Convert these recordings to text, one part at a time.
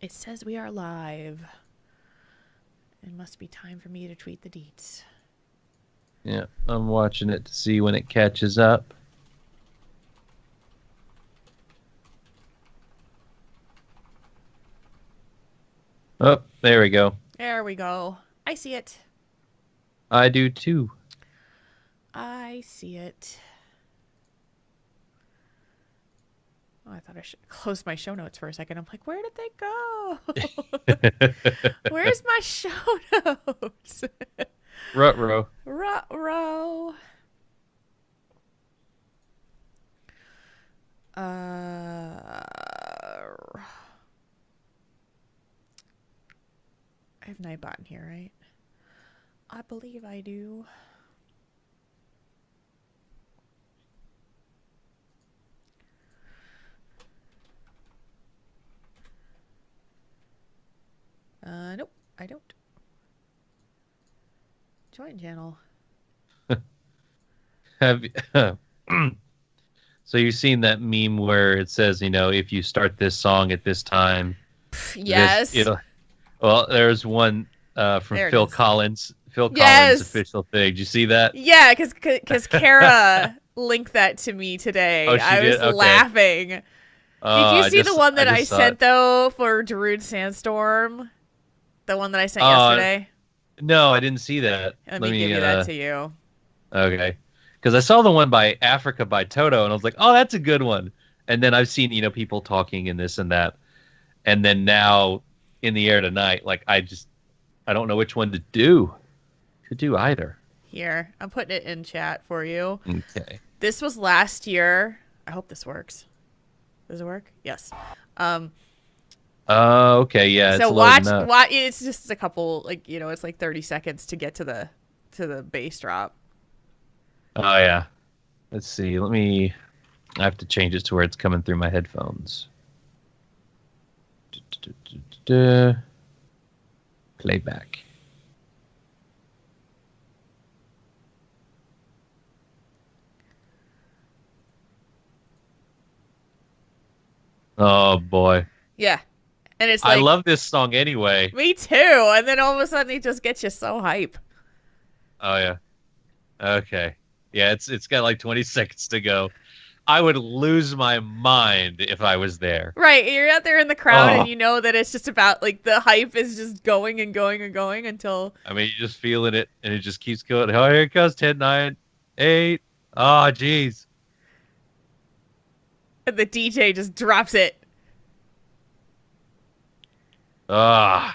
It says we are live. It must be time for me to tweet the deets. Yeah, I'm watching it to see when it catches up. Oh, there we go. There we go. I see it. I do too. I see it. Oh, I thought I should close my show notes for a second. I'm like, where did they go? Where's my show notes? Ruh-roh. Ruh-roh. I have Nightbot in here, right? I believe I do. Nope, I don't. Join channel. Have So you've seen that meme where it says, if you start this song at this time, Yes. Well, there's one from There it Phil is. Collins. Phil Collins' Yes. official thing. Did you see that? Yeah, because Kara linked that to me today. Oh, she I was did? Okay. laughing. Did you see the one that I just saw sent it. though for Darude Sandstorm? The one that I sent Uh, yesterday. no, I didn't see that. Let me give you that to you. Okay. Because I saw the one by Africa by Toto, and I was like, oh, that's a good one. And then I've seen, people talking and this and that. And then now in the air tonight, like, I don't know which one to do. Could do either. Here, I'm putting it in chat for you. Okay. This was last year. I hope this works. Does it work? Yes. Okay, yeah, So it's loading up. watch. It's just a couple, it's like 30 seconds to get to the bass drop. Oh, yeah. Let's see. I have to change it to where it's coming through my headphones. Playback. Oh, boy. Yeah, and it's I like, love this song anyway. me too. And then all of a sudden, it just gets you so hype. Oh, yeah. Okay. Yeah, it's got like 20 seconds to go. I would lose my mind if I was there. Right, you're out there in the crowd, Oh. and you know that it's just about the hype is just going and going and going until. I mean, you're just feeling it, and it just keeps going. Oh, here it goes. 10, 9, 8. Oh, jeez. And the DJ just drops it. Ah.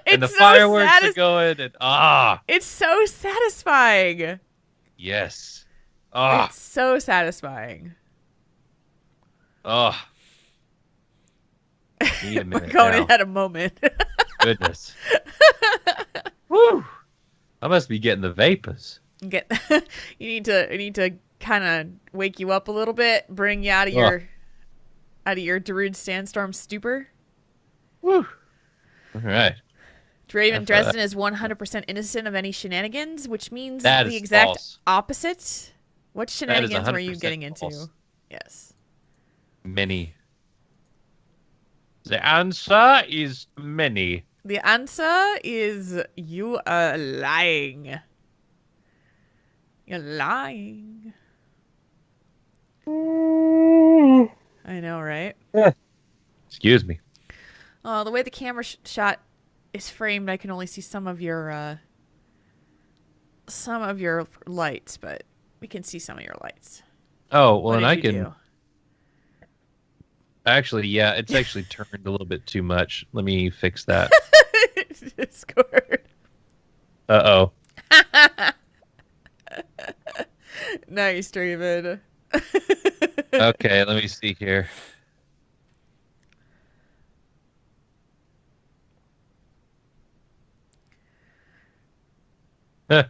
And the It's so fireworks are going, and It's so satisfying. yes. Ah. It's so satisfying. Oh. Need a minute Conan now. had a moment. Goodness. Woo. I must be getting the vapors. Get you need to kind of wake you up a little bit, bring you out of your Darude Sandstorm stupor. Woo. All right. Draven Dresden is 100% innocent of any shenanigans, which means That the is exact false. opposite. What shenanigans were you 100% getting into? false. Yes. Many. The answer is many. The answer is you are lying. You're lying. I know, right? Excuse me. The way the camera shot is framed, I can only see some of your lights, but we can see some of your lights. Oh, well, What and did I you can do? actually, yeah, it's actually turned a little bit too much. Let me fix that. Discord. Uh-oh. Nice, Draven. Okay, let me see here. Huh,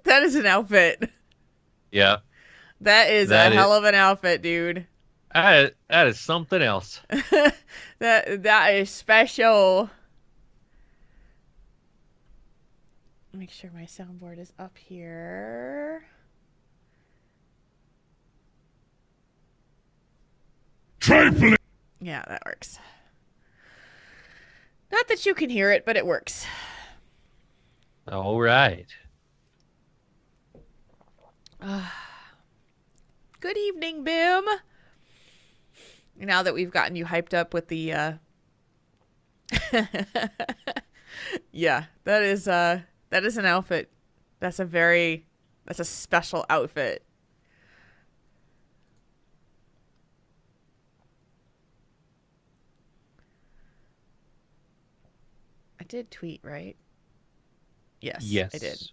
That is an outfit. yeah, That is that a is hell of an outfit, dude. that is something else. That is special. Make sure my soundboard is up here. Trifling. Yeah, that works. Not that you can hear it, but it works. All right. Good evening, Bim. Now that we've gotten you hyped up with the yeah, that is an outfit. That's a special outfit. I did tweet, right? Yes, I did. Yes.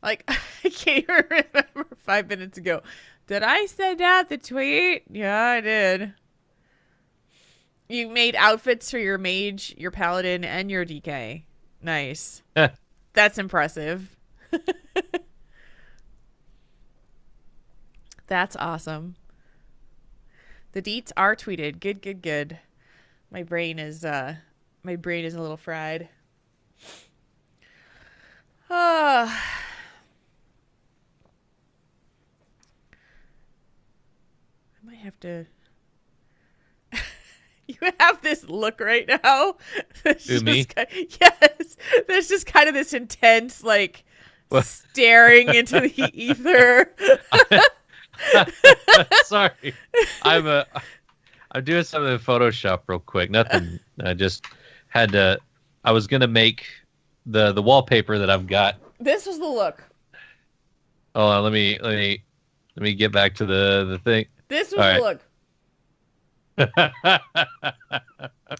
Like, I can't even remember 5 minutes ago. Did I send out the tweet? Yeah, I did. You made outfits for your mage, your paladin, and your DK. Nice. That's impressive. That's awesome. The deets are tweeted. Good, good, good. My brain is a little fried. I might have to. You have this look right now. Who, me? Yes. There's just kind of this intense, like, What? staring into the ether. Sorry. I'm doing something in Photoshop real quick. Nothing. I just had to. I was gonna make the wallpaper that I've got. This was the look. Oh, let me get back to the thing. This was All the right. look.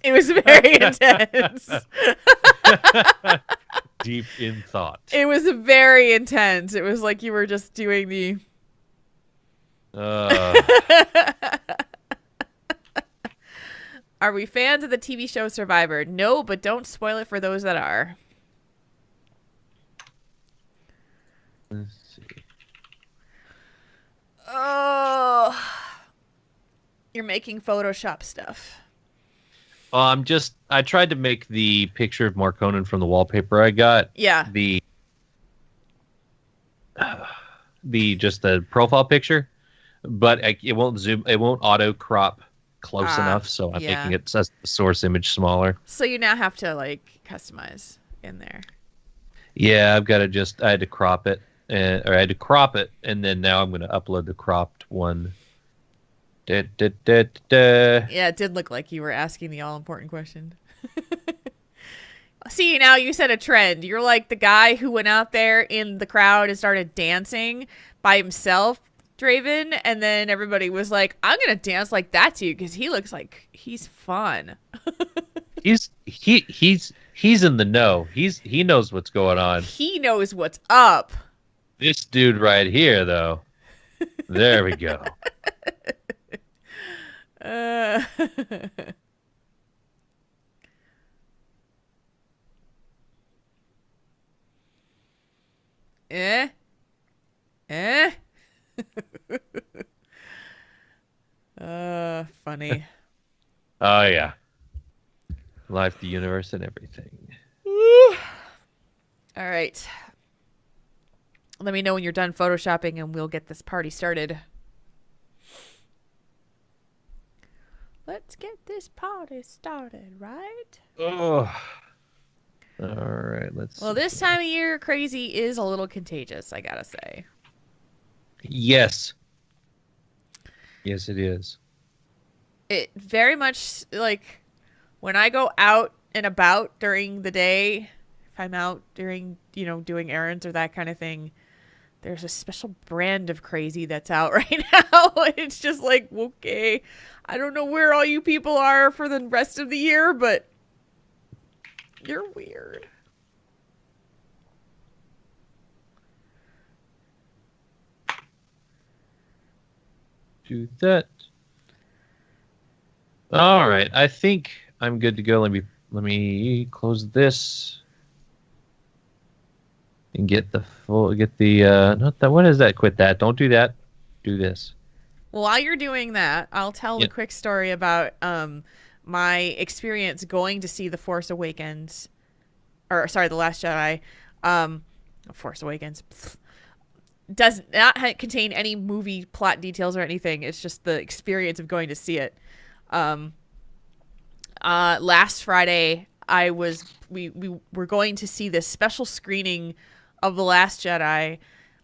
It was very intense. Deep in thought. It was very intense. It was like you were just doing the. Are we fans of the TV show Survivor? No, but don't spoil it for those that are. Let's see. Oh, you're making Photoshop stuff. I tried to make the picture of Markonnen from the wallpaper I got. Yeah. Just the profile picture, but it won't zoom. It won't auto crop close enough, so I'm making it the source image smaller. So you now have to like customize in there. Yeah, I had to crop it, or I had to crop it, and then now I'm going to upload the cropped one. Yeah, it did look like you were asking the all-important question. See, now you set a trend. You're like the guy who went out there in the crowd and started dancing by himself, Draven, and then everybody was like, I'm going to dance like that to you because he looks like he's fun. he's in the know. He knows what's going on. He knows what's up. This dude right here, though. There we go. Uh, eh? Funny. Oh yeah. Life, the universe, and everything. All right. Let me know when you're done photoshopping and we'll get this party started. Let's get this party started, right? Oh. All right, let's Well, see. this time of year, crazy is a little contagious, I gotta say. Yes. Yes, it is. It very much, like, when I go out and about during the day, if I'm out during, doing errands or that kind of thing, there's a special brand of crazy that's out right now. It's just like, okay, I don't know where all you people are for the rest of the year, but you're weird. Do that. All right, I think I'm good to go. Let me close this and get the not that. What is that? Quit that. Don't do that. Do this. Well, while you're doing that, I'll tell a quick story about my experience going to see The Force Awakens, or sorry, The Last Jedi. Force Awakens does not contain any movie plot details or anything. It's just the experience of going to see it. Last Friday, we were going to see this special screening of The Last Jedi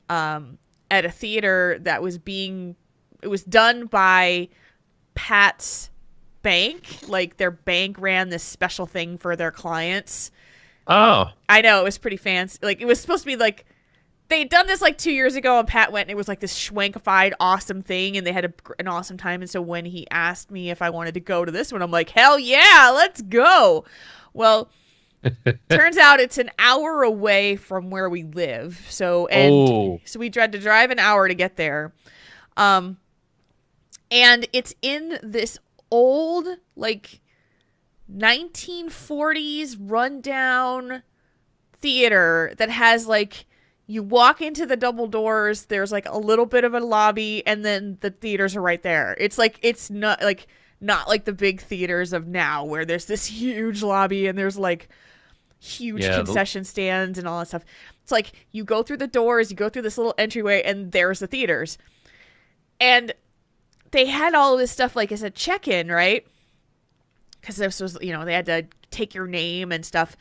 at a theater that was it was done by Pat's bank. Like their bank ran this special thing for their clients. Oh, I know, it was pretty fancy. Like it was supposed to be like they'd done this like 2 years ago, and Pat went and it was like this schwankified awesome thing, and they had an awesome time. And so when he asked me if I wanted to go to this one, I'm like, hell yeah, let's go. Well, turns out it's an hour away from where we live. So we had to drive an hour to get there. And it's in this old like 1940s rundown theater that has like, you walk into the double doors, there's like a little bit of a lobby, and then the theaters are right there. It's like, it's not like the big theaters of now where there's this huge lobby and there's like huge concession stands and all that stuff. It's like you go through the doors, you go through this little entryway, and there's the theaters. And they had all this stuff like as a check-in, right? Because this was, they had to take your name and stuff.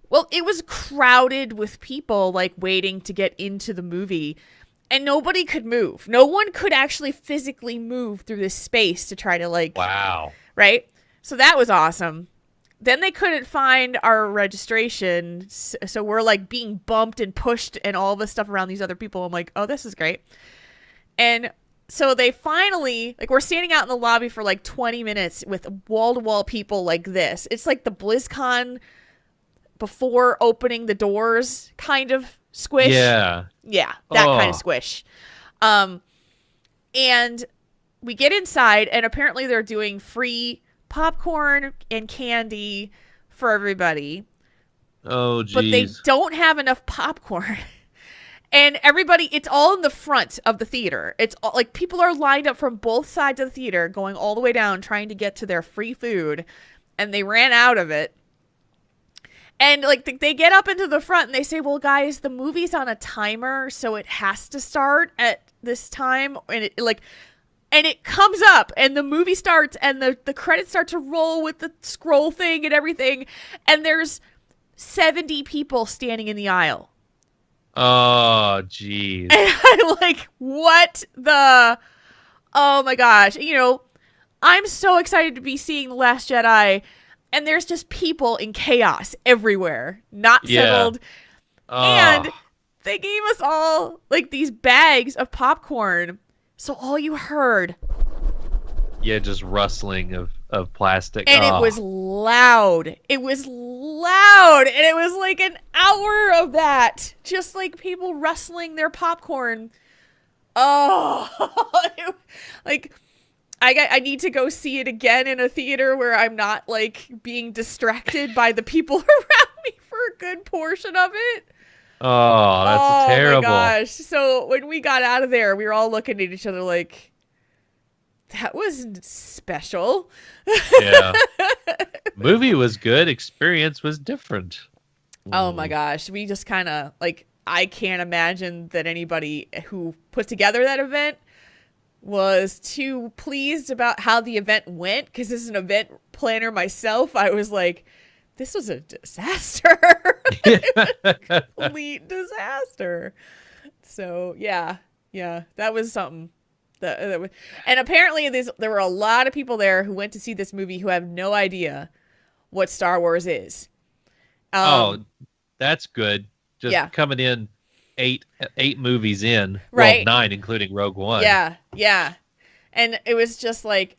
Well, it was crowded with people like waiting to get into the movie, and nobody could move. No one could actually physically move through this space to try to like, wow. Right? So that was awesome. Then they couldn't find our registration. So we're like being bumped and pushed and all this stuff around these other people. I'm like, oh, this is great. And so they finally, like, we're standing out in the lobby for like 20 minutes with wall-to-wall people like this. It's like the BlizzCon before opening the doors kind of squish. Yeah. Yeah, that kind of squish. And we get inside, and apparently they're doing free popcorn and candy for everybody. Oh, geez. But they don't have enough popcorn. And everybody, it's all in the front of the theater. It's all, like people are lined up from both sides of the theater, going all the way down, trying to get to their free food. And they ran out of it. And like they get up into the front and they say, well, guys, the movie's on a timer, so it has to start at this time. And it comes up and the movie starts and the credits start to roll with the scroll thing and everything. And there's 70 people standing in the aisle. Oh, geez. And I'm like, what the? Oh my gosh. I'm so excited to be seeing The Last Jedi. And there's just people in chaos everywhere, not settled. Oh. And they gave us all like these bags of popcorn. So all you heard. Yeah, just rustling of plastic. And it was loud. It was loud. And it was like an hour of that. Just like people rustling their popcorn. Oh, like... I need to go see it again in a theater where I'm not like being distracted by the people around me for a good portion of it. Oh, that's terrible. Oh my gosh. So when we got out of there, we were all looking at each other like, that was special. Yeah. Movie was good. Experience was different. Oh my gosh. We just kind of like, I can't imagine that anybody who put together that event was too pleased about how the event went, because as an event planner myself, I was like, this was a disaster. It was a complete disaster. So yeah, that was something. And apparently there were a lot of people there who went to see this movie who have no idea what Star Wars is. That's good. Just coming in eight movies in, right? Well, 9 including Rogue One. Yeah. And it was just like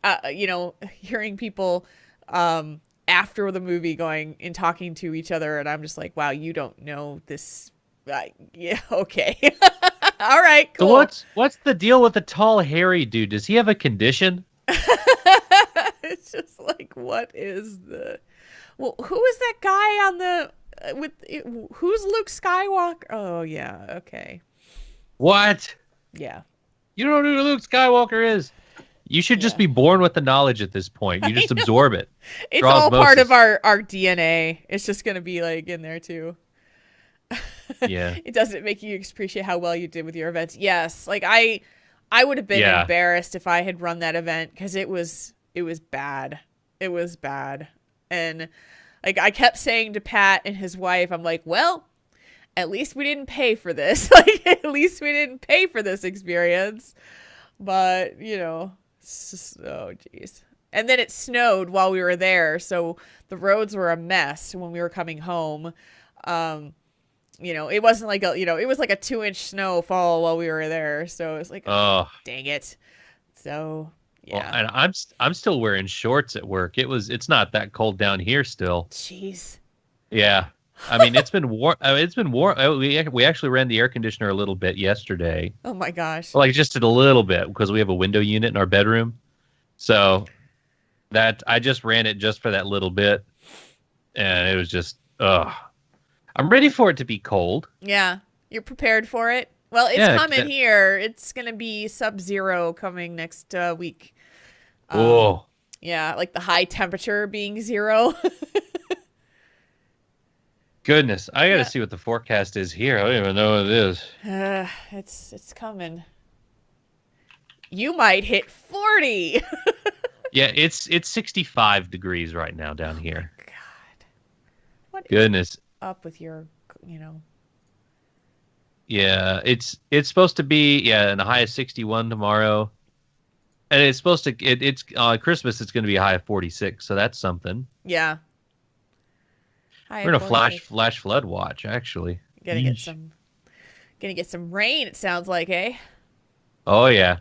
hearing people after the movie going and talking to each other, and I'm just like, wow, you don't know this. Yeah, okay. All right, cool. So what's the deal with the tall hairy dude? Does he have a condition? It's just like, what is the... Well, who is that guy on the... who's Luke Skywalker? Oh, yeah, okay. What? Yeah. You don't know who Luke Skywalker is? You should just be born with the knowledge at this point. You just absorb it. It's all part of our DNA. It's just going to be like in there too. Yeah. It doesn't make you appreciate how well you did with your events. Yes. Like I would have been embarrassed if I had run that event, because it was bad. It was bad. And Like I kept saying to Pat and his wife, I'm like, well, at least we didn't pay for this. Like at least we didn't pay for this experience. But, oh jeez. And then it snowed while we were there, so the roads were a mess when we were coming home. It wasn't like it was like a 2-inch snowfall while we were there, so it was like, oh, dang it. So yeah. Well, and I'm still wearing shorts at work. It's not that cold down here still. Jeez. Yeah. I mean, it's been warm. It's been warm. We actually ran the air conditioner a little bit yesterday. Oh my gosh! Like just a little bit because we have a window unit in our bedroom, so that I just ran it just for that little bit, and it was just I'm ready for it to be cold. Yeah, you're prepared for it. Well, it's coming here. It's gonna be sub-zero coming next week. Oh. Yeah, like the high temperature being 0. Goodness, I gotta see what the forecast is here. I don't even know what it is. It's coming. You might hit 40. Yeah, it's 65 degrees right now down here. Oh, God, what goodness is up with your, Yeah, it's supposed to be in a high of 61 tomorrow, and it's supposed to it's Christmas. It's going to be a high of 46, so that's something. Yeah. We're in a flash flood watch, actually. Gonna get some rain, it sounds like, eh? Oh, yeah.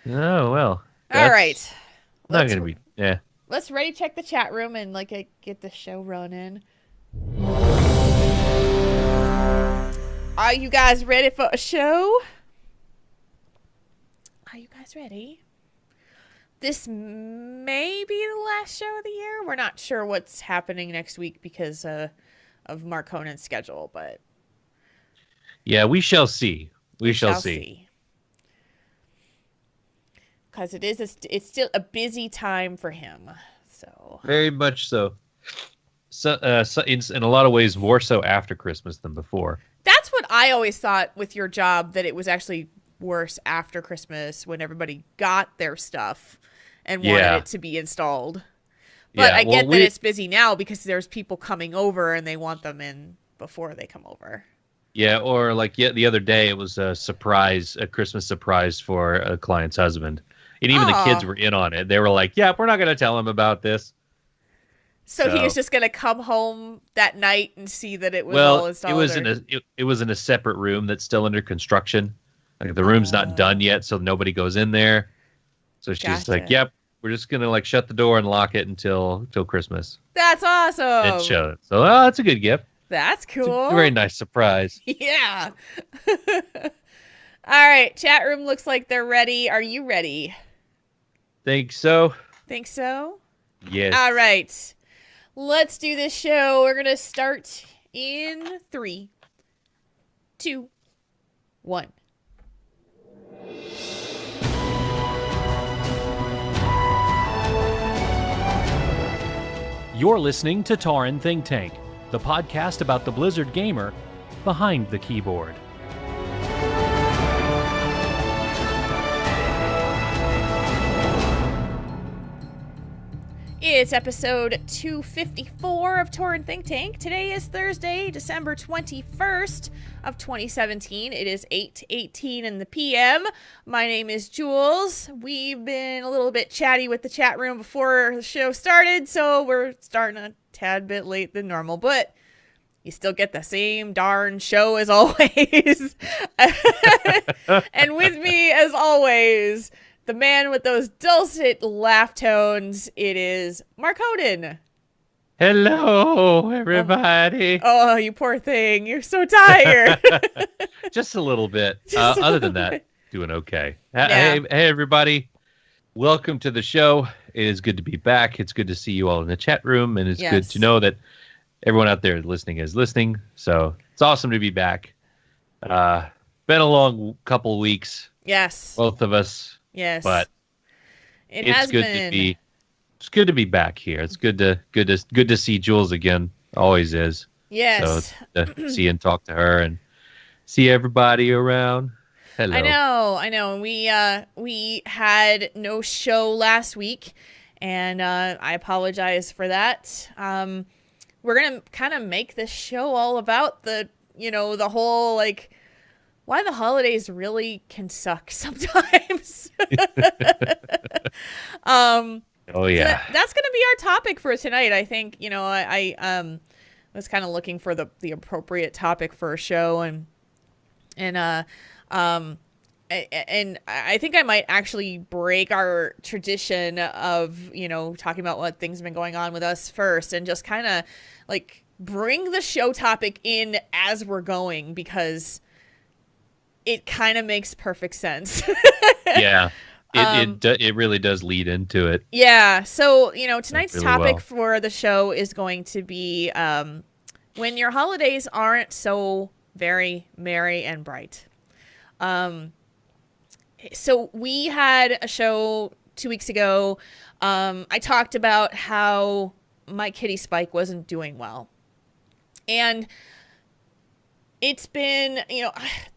Oh, well. All right. Not going to be, yeah. Let's ready check the chat room and, get the show running. Are you guys ready for a show? Are you guys ready? This may be the last show of the year. We're not sure what's happening next week because of Mark Conan's schedule, but yeah, we shall see. We shall see. Because it's still a busy time for him. So very much so. So in a lot of ways, more so after Christmas than before. That's what I always thought with your job, that it was actually worse after Christmas when everybody got their stuff and wanted it to be installed. But I get that it's busy now because there's people coming over and they want them in before they come over. Yeah, or the other day it was a Christmas surprise for a client's husband. And even the kids were in on it. They were like, yeah, we're not going to tell him about this. So he was just going to come home that night and see that it was all installed? It was in a separate room that's still under construction. Like the room's not done yet, so nobody goes in there. So she's like, yep, we're just going to shut the door and lock it until Christmas. That's awesome. And show it. So that's a good gift. That's cool. It's a very nice surprise. Yeah. All right. Chat room looks like they're ready. Are you ready? Think so. Think so? Yes. All right. Let's do this show. We're going to start in 3, 2, 1. You're listening to Tauren Think Tank, the podcast about the Blizzard gamer behind the keyboard. It's episode 254 of Tauren Think Tank. Today is Thursday, December 21st of 2017. It is 8:18 in the PM. My name is Jules. We've been a little bit chatty with the chat room before the show started, so we're starting a tad bit late than normal, but you still get the same darn show as always. And with me, as always, the man with those dulcet laugh tones, it is Mark Hoden. Hello, everybody. Oh, you poor thing. You're so tired. Just a little bit. Other than that, doing okay. Yeah. Hey, everybody. Welcome to the show. It is good to be back. It's good to see you all in the chat room, and it's good to know that everyone out there listening is listening. So it's awesome to be back. Been a long couple weeks. Yes. Both of us. Yes, but it's good to be back here. It's good to see Jules again. Always is. Yes. So to see and talk to her and see everybody around. Hello. I know. And we had no show last week, and I apologize for that. We're gonna kind of make this show all about the whole like why the holidays really can suck sometimes. Oh yeah. So that's gonna be our topic for tonight. I think I was kind of looking for the appropriate topic for a show, and I think I might actually break our tradition of talking about what things have been going on with us first, and just kind of like bring the show topic in as we're going, because it kind of makes perfect sense. Yeah. It really does lead into it. Yeah. So, tonight's really topic well. for the show is going to be when your holidays aren't so very merry and bright. So we had a show 2 weeks ago. I talked about how my kitty Spike wasn't doing well. And it's been,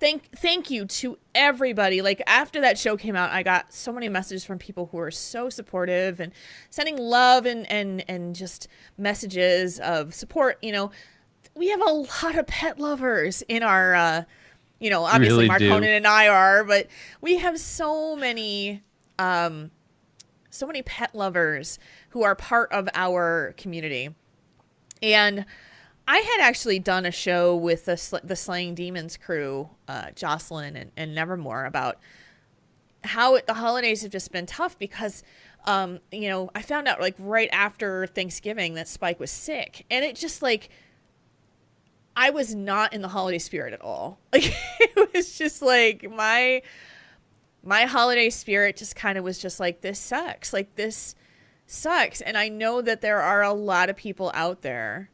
thank you to everybody. Like, after that show came out, I got so many messages from people who are so supportive and sending love and just messages of support. We have a lot of pet lovers in our, obviously Really Marconin do. and I are, but we have so many pet lovers who are part of our community. And I had actually done a show with the Slaying Demons crew, Jocelyn and Nevermore, about how the holidays have just been tough because, I found out like right after Thanksgiving that Spike was sick, and it just like, I was not in the holiday spirit at all. Like, it was just like my holiday spirit just kind of was just like, this sucks. Like, this sucks. And I know that there are a lot of people out there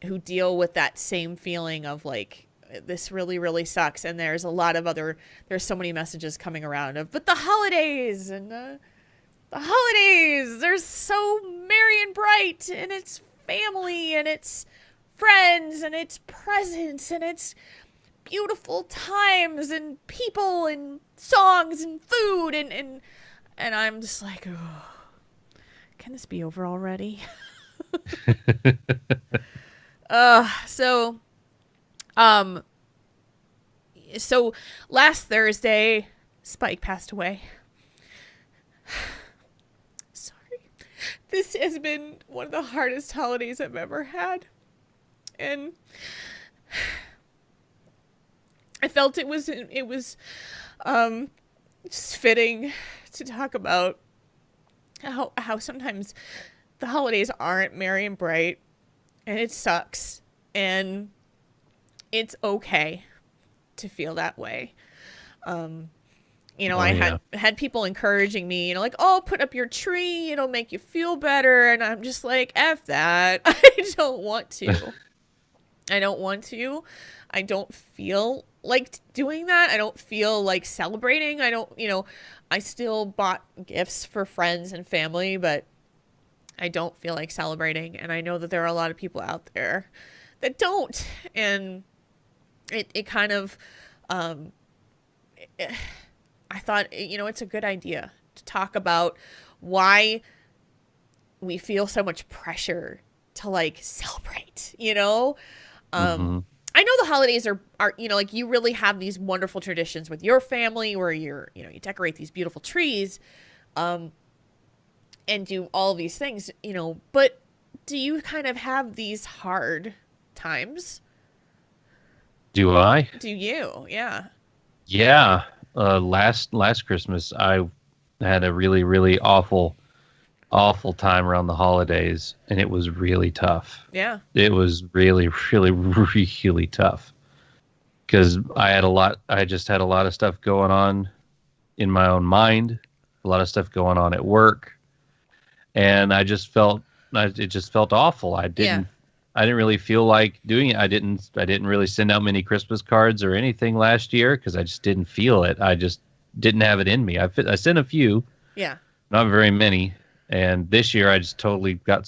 who deal with that same feeling of like, this really, really sucks. And there's so many messages coming around of, but the holidays and the holidays, they're so merry and bright, and it's family and it's friends and it's presents and it's beautiful times and people and songs and food and I'm just like, oh, can this be over already? So last Thursday, Spike passed away. Sorry. This has been one of the hardest holidays I've ever had. And I felt it was just fitting to talk about how sometimes the holidays aren't merry and bright, and it sucks, and it's okay to feel that way. I had people encouraging me, like, oh, put up your tree, it'll make you feel better, and I'm just like, F that. I don't want to. I don't feel like doing that. I don't feel like celebrating. I still bought gifts for friends and family, but I don't feel like celebrating. And I know that there are a lot of people out there that don't. And it kind of, I thought, it's a good idea to talk about why we feel so much pressure to like celebrate, Mm-hmm. I know the holidays are like, you really have these wonderful traditions with your family where you decorate these beautiful trees, and do all these things, but do you kind of have these hard times? Do I? Do you? Yeah. Yeah. Last Christmas, I had a really, really awful time around the holidays, and it was really tough. Yeah. It was really, really, really tough because I just had a lot of stuff going on in my own mind, a lot of stuff going on at work, and it just felt awful. I didn't really feel like doing it. I didn't really send out many Christmas cards or anything last year because I just didn't feel it. I just didn't have it in me. I sent a few. Yeah. Not very many. And this year I just totally got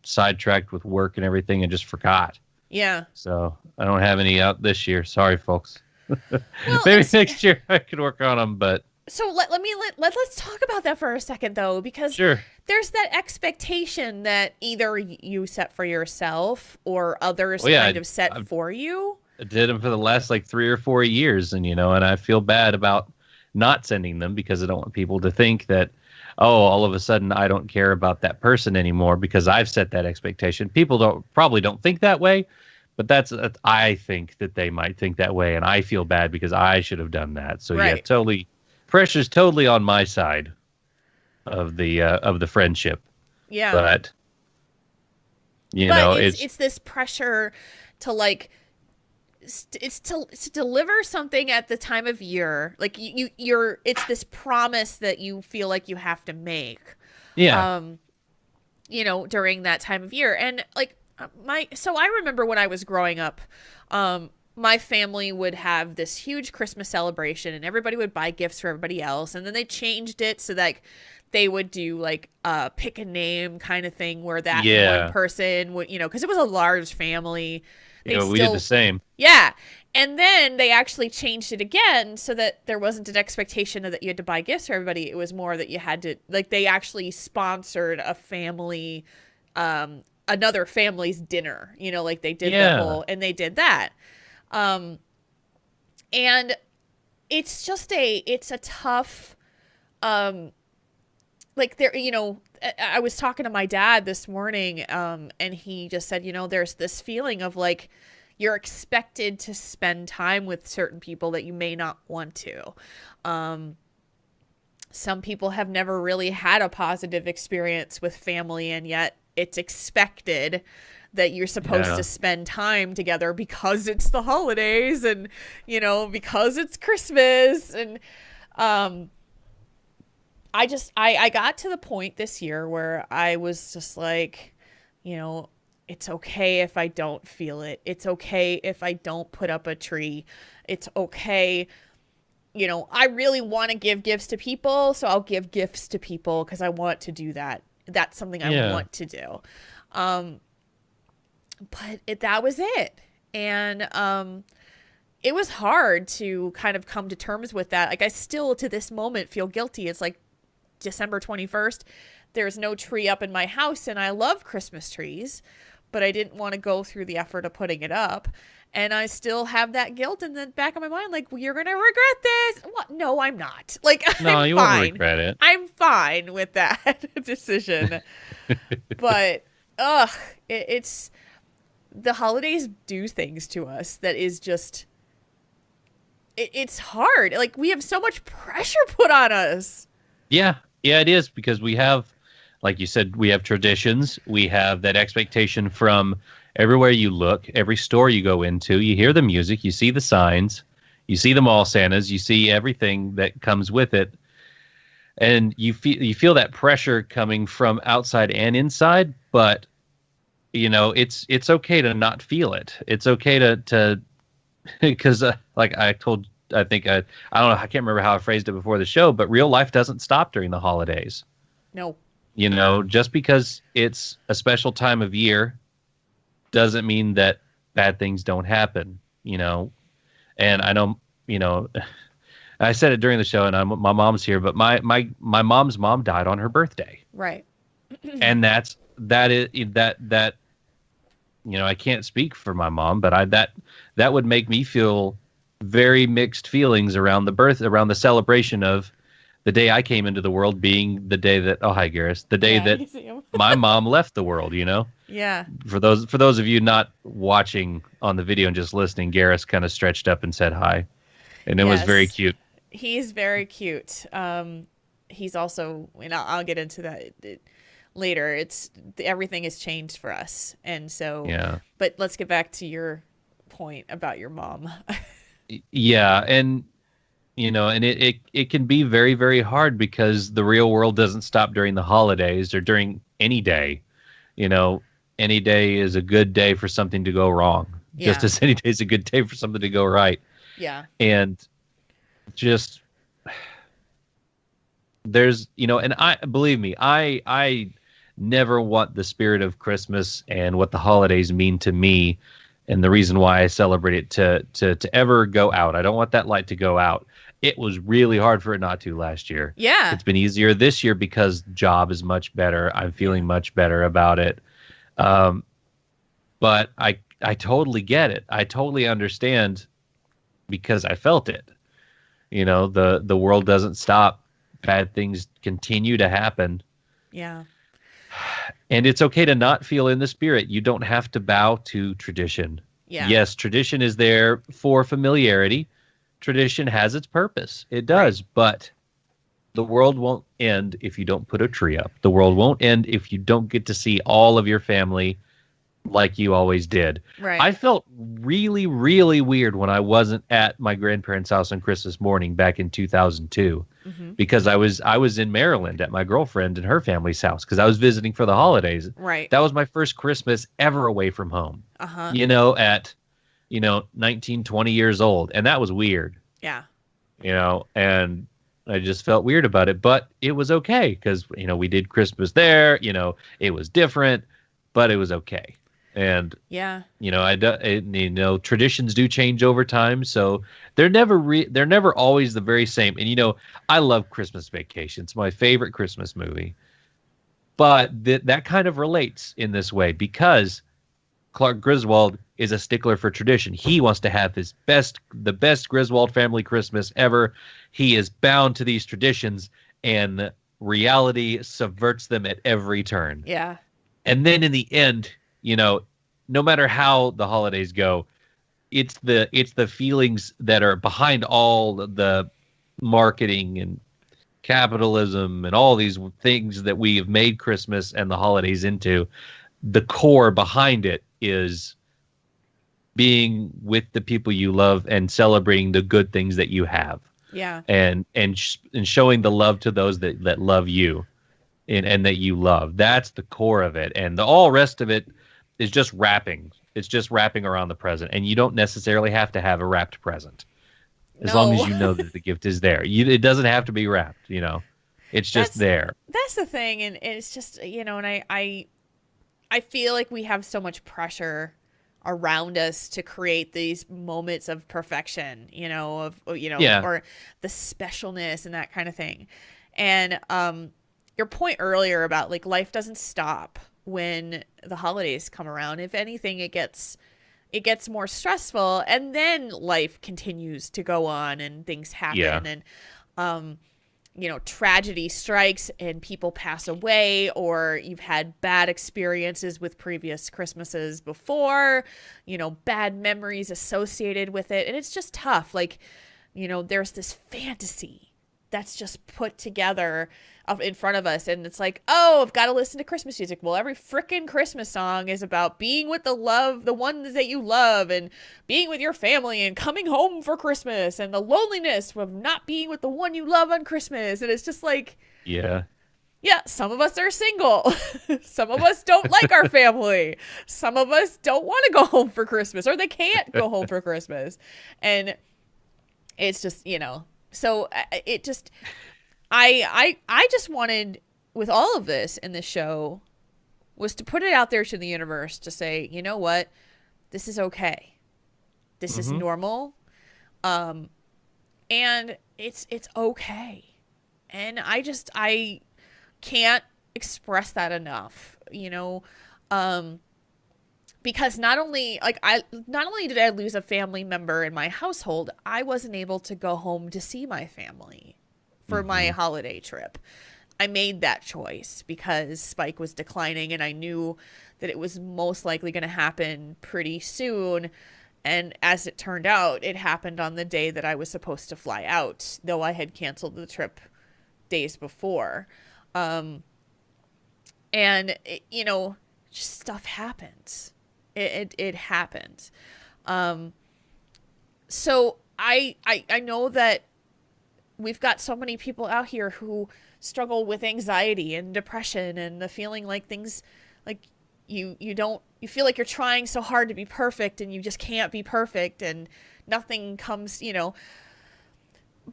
sidetracked with work and everything and just forgot. Yeah. So I don't have any out this year. Sorry, folks. Well, Maybe next year I could work on them, but So let's talk about that for a second though, because Sure. there's that expectation that either you set for yourself or others Well, yeah, kind of set for you. I did them for the last like 3 or 4 years, and and I feel bad about not sending them because I don't want people to think that, oh, all of a sudden I don't care about that person anymore because I've set that expectation. People probably don't think that way, but I think that they might think that way, and I feel bad because I should have done that. So yeah, Right. totally, pressure's totally on my side of the friendship. Yeah. But But it's it's this pressure to like it's to deliver something at the time of year. Like you're it's this promise that you feel like you have to make. yeah, During that time of year. And like so I remember when I was growing up, my family would have this huge Christmas celebration and everybody would buy gifts for everybody else. And then they changed it so that they would do like pick a name kind of thing where that one person would, because it was a large family. we did the same. Yeah. And then they actually changed it again so that there wasn't an expectation that you had to buy gifts for everybody. It was more that you had to, like, they actually sponsored a family, another family's dinner, like they did and they did that. And it's just it's a tough, like there, I was talking to my dad this morning, and he just said, there's this feeling of like, you're expected to spend time with certain people that you may not want to. Some people have never really had a positive experience with family, and yet it's expected that you're supposed to spend time together because it's the holidays and, because it's Christmas. And I got to the point this year where I was just like, it's okay if I don't feel it. It's okay if I don't put up a tree. It's okay. I really want to give gifts to people, so I'll give gifts to people because I want to do that. That's something I want to do. But that was it. And it was hard to kind of come to terms with that. Like, I still, to this moment, feel guilty. It's like December 21st. There's no tree up in my house, and I love Christmas trees, but I didn't want to go through the effort of putting it up. And I still have that guilt in the back of my mind, like, well, you're going to regret this. What? No, I'm not. Like, no, I'm you fine. won't regret it. I'm fine with that decision. But, it's the holidays do things to us that is just, it's hard. Like, we have so much pressure put on us. Yeah, it is, because we have, like you said, we have traditions. We have that expectation from everywhere you look, every store you go into. You hear the music, you see the signs, you see the mall Santas, you see everything that comes with it, and you feel that pressure coming from outside and inside. But it's okay to not feel it. It's okay to because like I told. I think I don't know. I can't remember how I phrased it before the show, but real life doesn't stop during the holidays. No. Just because it's a special time of year doesn't mean that bad things don't happen, And I know, I said it during the show, and my mom's here, but my mom's mom died on her birthday. Right. And that I can't speak for my mom, but that would make me feel very mixed feelings around the celebration of the day I came into the world being the day that, oh, hi, Garrus, the day that my mom left the world, Yeah. For those of you not watching on the video and just listening, Garrus kind of stretched up and said hi, and it was very cute. He's very cute. He's also, and I'll get into that later. Everything has changed for us. And so, but let's get back to your point about your mom. Yeah, and and it can be very, very hard because the real world doesn't stop during the holidays or during any day. Any day is a good day for something to go wrong, just as any day is a good day for something to go right. Yeah. And just there's and I believe me, I never want the spirit of Christmas and what the holidays mean to me, and the reason why I celebrate it to ever go out. I don't want that light to go out. it was really hard for it not to last year. Yeah. It's been easier this year because job is much better. I'm feeling much better about it. But I totally get it. I totally understand because I felt it. The world doesn't stop. Bad things continue to happen. Yeah. And it's okay to not feel in the spirit. You don't have to bow to tradition. Yeah. Yes, tradition is there for familiarity. Tradition has its purpose. It does. Right. But the world won't end if you don't put a tree up. The world won't end if you don't get to see all of your family like you always did. Right. I felt really, really weird when I wasn't at my grandparents' house on Christmas morning back in 2002 because I was in Maryland at my girlfriend and her family's house because I was visiting for the holidays. Right. That was my first Christmas ever away from home. At 19, 20 years old. And that was weird. Yeah. And I just felt weird about it, but it was okay because, we did Christmas there, it was different, but it was okay. And traditions do change over time, so they're never always the very same. And I love Christmas Vacation; it's my favorite Christmas movie. But that kind of relates in this way because Clark Griswold is a stickler for tradition. He wants to have the best Griswold family Christmas ever. He is bound to these traditions, and reality subverts them at every turn. Yeah. And then in the end, no matter how the holidays go, it's the feelings that are behind all the marketing and capitalism and all these things that we have made Christmas and the holidays into. The core behind it is being with the people you love and celebrating the good things that you have. Yeah. And showing the love to those that love you and that you love. That's the core of it. And all rest of it is just wrapping. It's just wrapping around the present. And you don't necessarily have to have a wrapped present. As long as you know that the gift is there. It doesn't have to be wrapped, It's just there. That's the thing. And it's just, and I feel like we have so much pressure around us to create these moments of perfection, or the specialness and that kind of thing. And your point earlier about like life doesn't stop when the holidays come around. If anything, it gets more stressful, and then life continues to go on and things happen and tragedy strikes and people pass away, or you've had bad experiences with previous Christmases before, bad memories associated with it. And it's just tough. Like, there's this fantasy that's just put together in front of us. And it's like, oh, I've got to listen to Christmas music. Well, every frickin' Christmas song is about being with the ones that you love, and being with your family and coming home for Christmas, and the loneliness of not being with the one you love on Christmas. And it's just like, yeah, some of us are single. Some of us don't like our family. Some of us don't want to go home for Christmas, or they can't go home for Christmas. And it's just, so it just, I just wanted, with all of this in this show, was to put it out there to the universe to say, you know what, this is okay. This is normal. And it's okay. And I can't express that enough, because not only did I lose a family member in my household, I wasn't able to go home to see my family for my holiday trip. I made that choice because Spike was declining, and I knew that it was most likely going to happen pretty soon. And as it turned out, it happened on the day that I was supposed to fly out, though I had canceled the trip days before. And just stuff happens. It happens. So I know that we've got so many people out here who struggle with anxiety and depression and the feeling like things, like you feel like you're trying so hard to be perfect and you just can't be perfect and nothing comes,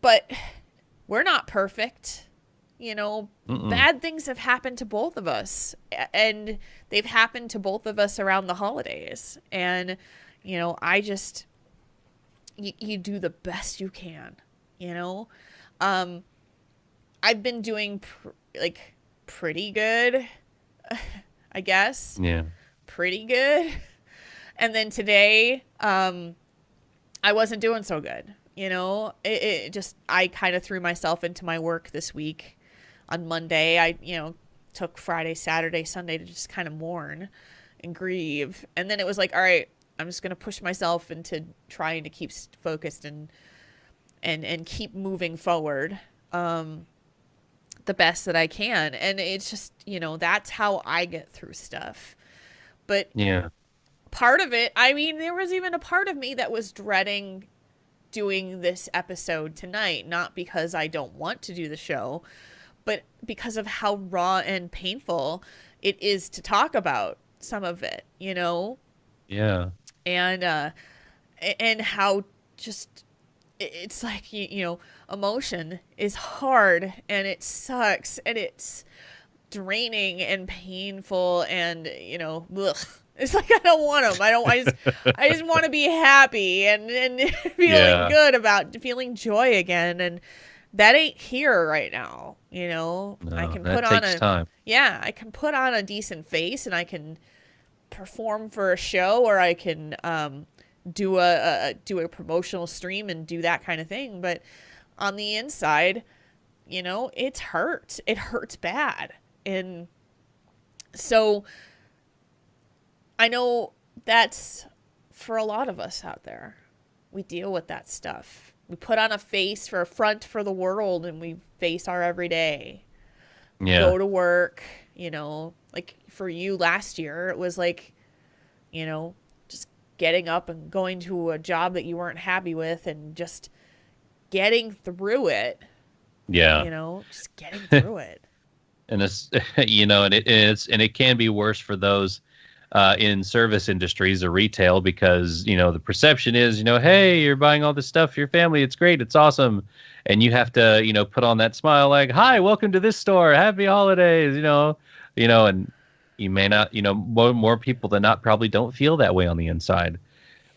but we're not perfect. Bad things have happened to both of us, and they've happened to both of us around the holidays. And, you do the best you can. you know. I've been doing pretty good, I guess. Yeah. Pretty good. And then today, I wasn't doing so good. You know, it just, I kind of threw myself into my work this week. On Monday, I, took Friday, Saturday, Sunday to just kind of mourn and grieve. And then it was like, all right, I'm just going to push myself into trying to keep focused and keep moving forward the best that I can. And it's just, that's how I get through stuff. But Yeah. part of it, I mean, there was even a part of me that was dreading doing this episode tonight, not because I don't want to do the show, but because of how raw and painful it is to talk about some of it, Yeah. And how just it's like, emotion is hard and it sucks and it's draining and painful and, ugh. It's like I don't want them. I just want to be happy and feeling good about feeling joy again, and that ain't here right now. No, I can that put on takes time. I can put on a decent face and I can perform for a show, or I can do a promotional stream and do that kind of thing. But on the inside, it's hurt. It hurts bad, and so. I know that's for a lot of us out there. We deal with that stuff. We put on a front for the world, and we face our everyday. Yeah. Go to work, like for you last year, it was like, just getting up and going to a job that you weren't happy with and just getting through it. Yeah. Just getting through it. And it's, and it can be worse for those in service industries or retail, because the perception is, hey, you're buying all this stuff for your family, it's great, it's awesome, and you have to put on that smile like, hi, welcome to this store, happy holidays, and you may not, more people than not probably don't feel that way on the inside.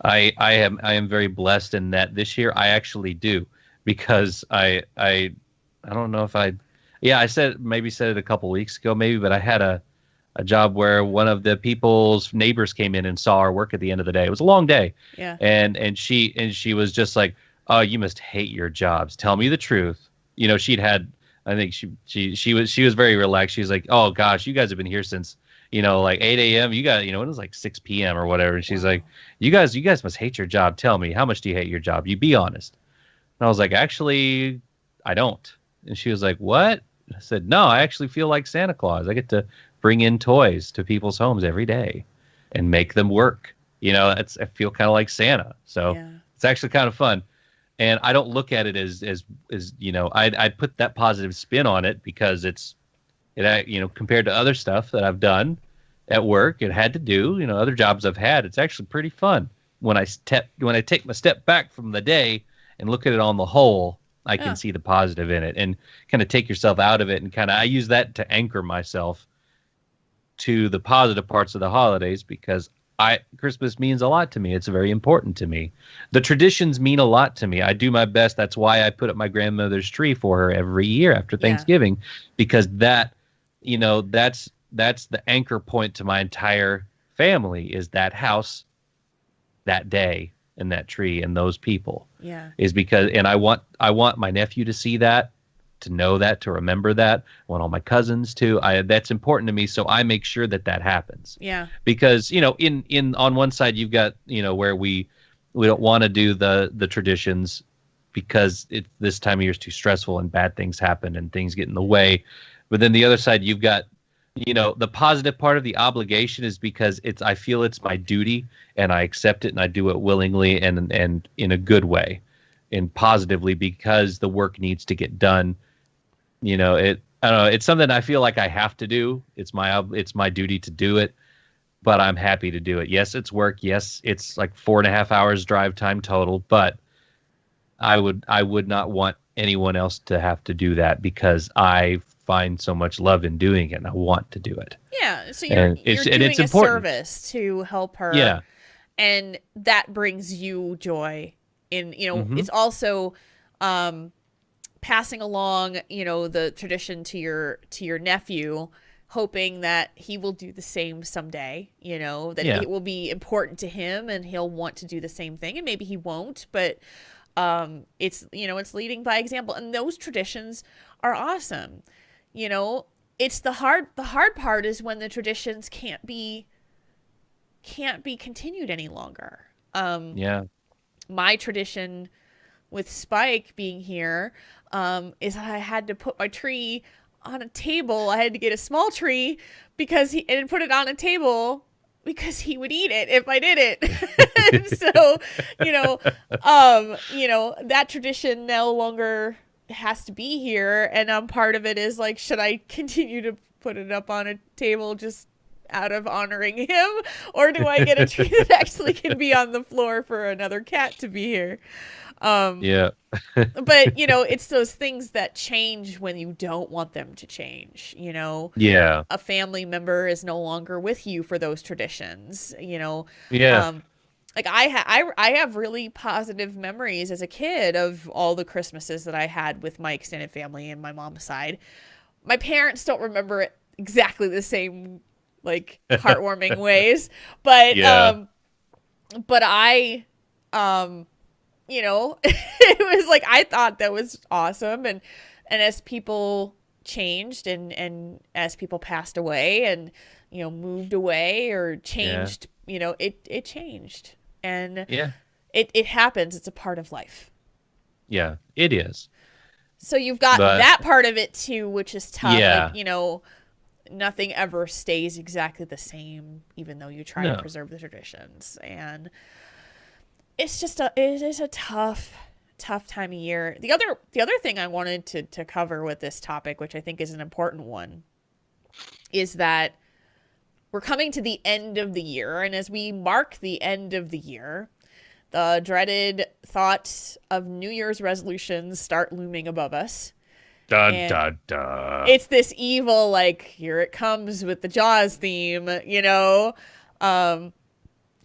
I am very blessed in that this year I actually do, because I don't know if I said it a couple weeks ago maybe, but I had a job where one of the people's neighbors came in and saw our work at the end of the day. It was a long day. Yeah. And she was just like, oh, you must hate your jobs. Tell me the truth. She'd had, I think she was very relaxed. She was like, oh gosh, you guys have been here since, like 8 a.m. You got, it was like 6 p.m. or whatever. And she's like, you guys must hate your job. Tell me, how much do you hate your job? You be honest. And I was like, actually, I don't. And she was like, what? I said, no, I actually feel like Santa Claus. I get to bring in toys to people's homes every day and make them work. I feel kind of like Santa. So It's actually kind of fun. And I don't look at it as I put that positive spin on it because it compared to other stuff that I've done at work, it had to do, other jobs I've had, it's actually pretty fun. When I take my step back from the day and look at it on the whole, I can see the positive in it and kind of take yourself out of it. And I use that to anchor myself to the positive parts of the holidays, because Christmas means a lot to me. It's very important to me. The traditions mean a lot to me. I do my best. That's why I put up my grandmother's tree for her every year after Thanksgiving, because that's the anchor point to my entire family, is that house, that day, and that tree and those people. Yeah. Is because, and I want my nephew to see that, to know that, to remember that. I want all my cousins to. That's important to me, so I make sure that happens. Yeah. Because in on one side you've got where we don't want to do the traditions because this time of year is too stressful and bad things happen and things get in the way. But then the other side you've got the positive part of the obligation is because I feel it's my duty and I accept it and I do it willingly and in a good way and positively, because the work needs to get done. I don't know, it's something I feel like I have to do. It's my duty to do it, but I'm happy to do it. Yes, it's work. Yes, it's like 4.5 hours drive time total, but I would not want anyone else to have to do that, because I find so much love in doing it and I want to do it. Yeah. So you're doing a service to help her. Yeah. And that brings you joy in, Mm-hmm. It's also passing along, the tradition to your nephew, hoping that he will do the same someday, that Yeah. it will be important to him and he'll want to do the same thing, and maybe he won't, but it's leading by example, and those traditions are awesome. It's the hard part is when the traditions can't be continued any longer. Yeah. My tradition with Spike being here is that I had to put my tree on a table. I had to get a small tree and put it on a table because he would eat it if I did it. So, that tradition no longer has to be here. And part of it is like, should I continue to put it up on a table just out of honoring him, or do I get a tree that actually can be on the floor for another cat to be here? Yeah. But it's those things that change when you don't want them to change. Yeah. A family member is no longer with you for those traditions. Yeah. Like I have really positive memories as a kid of all the Christmases that I had with my extended family and my mom's side. My parents don't remember it exactly the same, like, heartwarming ways, but Yeah. but I it was like, I thought that was awesome, and as people changed and as people passed away and moved away or changed, it changed, and Yeah. it happens. It's a part of life. Yeah. It is. So you've got But that part of it too, which is tough. Yeah. Like, nothing ever stays exactly the same, even though you try to preserve the traditions. And it is a tough time of year. The other thing I wanted to cover with this topic, which I think is an important one, is that we're coming to the end of the year. And as we mark the end of the year, the dreaded thoughts of New Year's resolutions start looming above us. Dun, dun, dun. It's this evil, like, here it comes with the Jaws theme,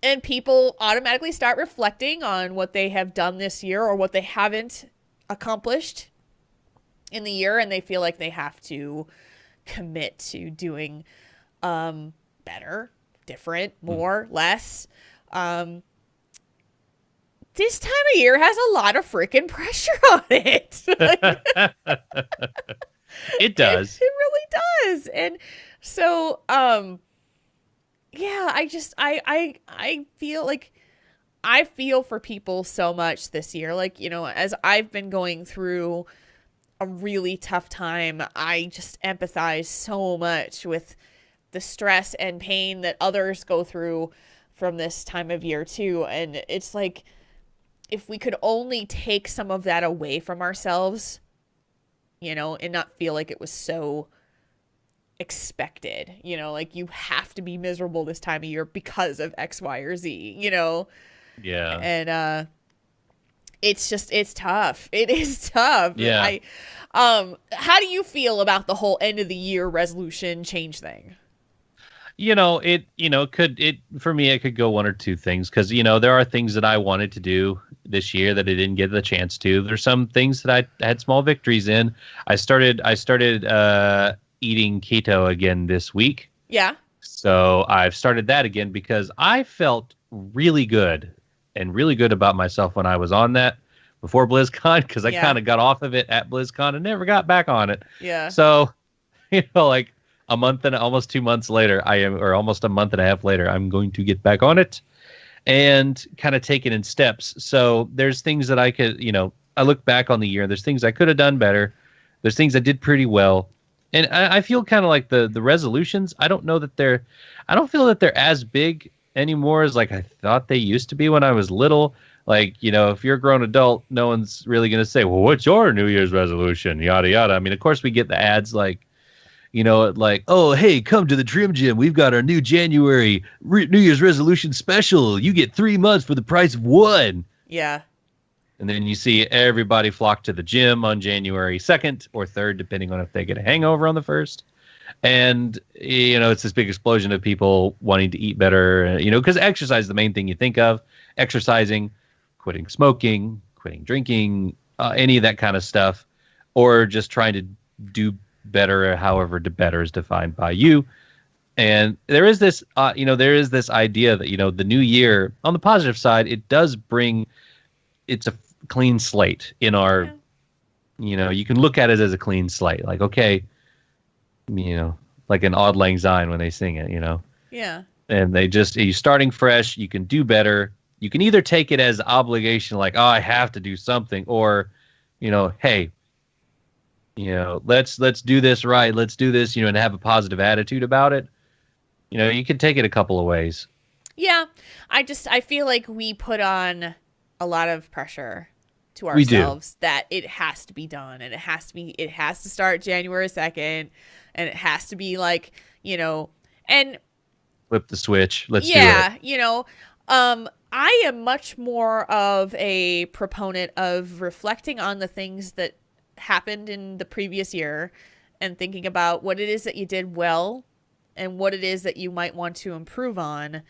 and people automatically start reflecting on what they have done this year or what they haven't accomplished in the year, and they feel like they have to commit to doing better, different, more, less. This time of year has a lot of freaking pressure on it. It does. It really does. And so, yeah, I feel like I feel for people so much this year. Like, as I've been going through a really tough time, I just empathize so much with the stress and pain that others go through from this time of year too. And it's like, if we could only take some of that away from ourselves, and not feel like it was so expected, like you have to be miserable this time of year because of X, Y, or Z, Yeah. And it's tough. It is tough. Yeah. How do you feel about the whole end of the year resolution change thing? For me, it could go one or two things, because, there are things that I wanted to do this year that I didn't get the chance to. There's some things that I had small victories in. I started eating keto again this week. Yeah. So I've started that again because I felt really good about myself when I was on that before BlizzCon, because I kind of got off of it at BlizzCon and never got back on it. Yeah. So, like a month and almost 2 months later, or almost a month and a half later, I'm going to get back on it and kind of take it in steps. So there's things that I could, I look back on the year, there's things I could have done better. There's things I did pretty well. And I feel kind of like the resolutions, I don't feel that they're as big anymore as like I thought they used to be when I was little. Like, if you're a grown adult, no one's really going to say, well, what's your New Year's resolution? Yada, yada. I mean, of course we get the ads like, like, oh, hey, come to the Trim Gym. We've got our new January New Year's resolution special. You get 3 months for the price of one. Yeah. And then you see everybody flock to the gym on January 2nd or 3rd, depending on if they get a hangover on the 1st. And, it's this big explosion of people wanting to eat better, because exercise is the main thing you think of. Exercising, quitting smoking, quitting drinking, any of that kind of stuff, or just trying to do better, however better is defined by you. And there is this, there is this idea that, the new year, on the positive side, it does bring, it's a clean slate in our, you can look at it as a clean slate. Like, okay, like an Auld Lang Syne when they sing it, Yeah. And you're starting fresh, you can do better. You can either take it as obligation, like, oh, I have to do something, or, hey, let's do this right. Let's do this, and have a positive attitude about it. You can take it a couple of ways. Yeah. I feel like we put on a lot of pressure to ourselves that it has to be done, and it has to start January 2nd, and it has to be like, and flip the switch. Let's do it. I am much more of a proponent of reflecting on the things that happened in the previous year and thinking about what it is that you did well and what it is that you might want to improve on,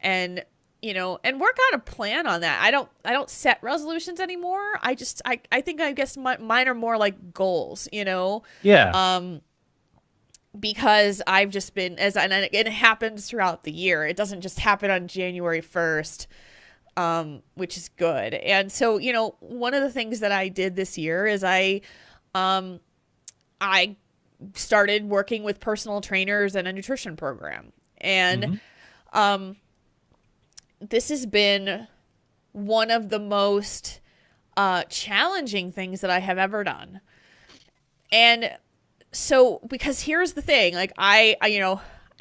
and work out a plan on that. I don't set resolutions anymore. I guess mine are more like goals, Yeah. Because I've just been and it happens throughout the year. It doesn't just happen on January 1st, which is good. And so, one of the things that I did this year is I started working with personal trainers and a nutrition program. And this has been one of the most challenging things that I have ever done. And so, because here's the thing, like I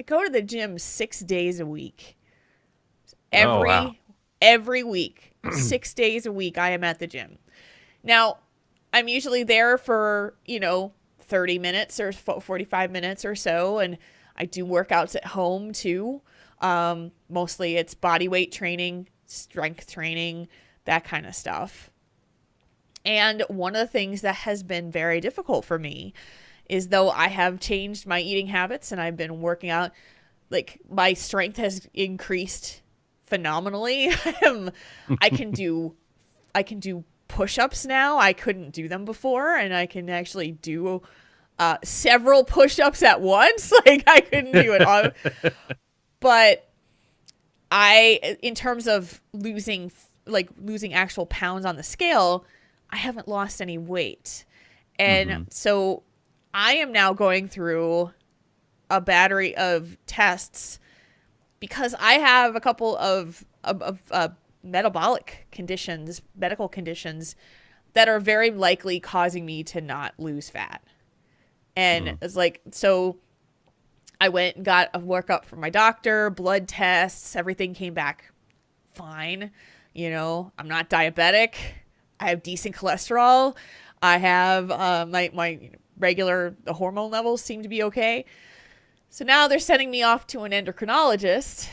go to the gym 6 days a week. Every week, 6 days a week, I am at the gym. Now, I'm usually there for, 30 minutes or 45 minutes or so. And I do workouts at home too. Mostly it's body weight training, strength training, that kind of stuff. And one of the things that has been very difficult for me is, though I have changed my eating habits and I've been working out, like my strength has increased phenomenally. I can do push-ups now. I couldn't do them before, and I can actually do several push-ups at once. Like I couldn't do it all. But in terms of losing actual pounds on the scale, I haven't lost any weight. And so I am now going through a battery of tests because I have a couple of medical conditions that are very likely causing me to not lose fat. And it's like, so I went and got a workup from my doctor, blood tests, everything came back fine. I'm not diabetic. I have decent cholesterol. I have my regular, the hormone levels seem to be okay. So now they're sending me off to an endocrinologist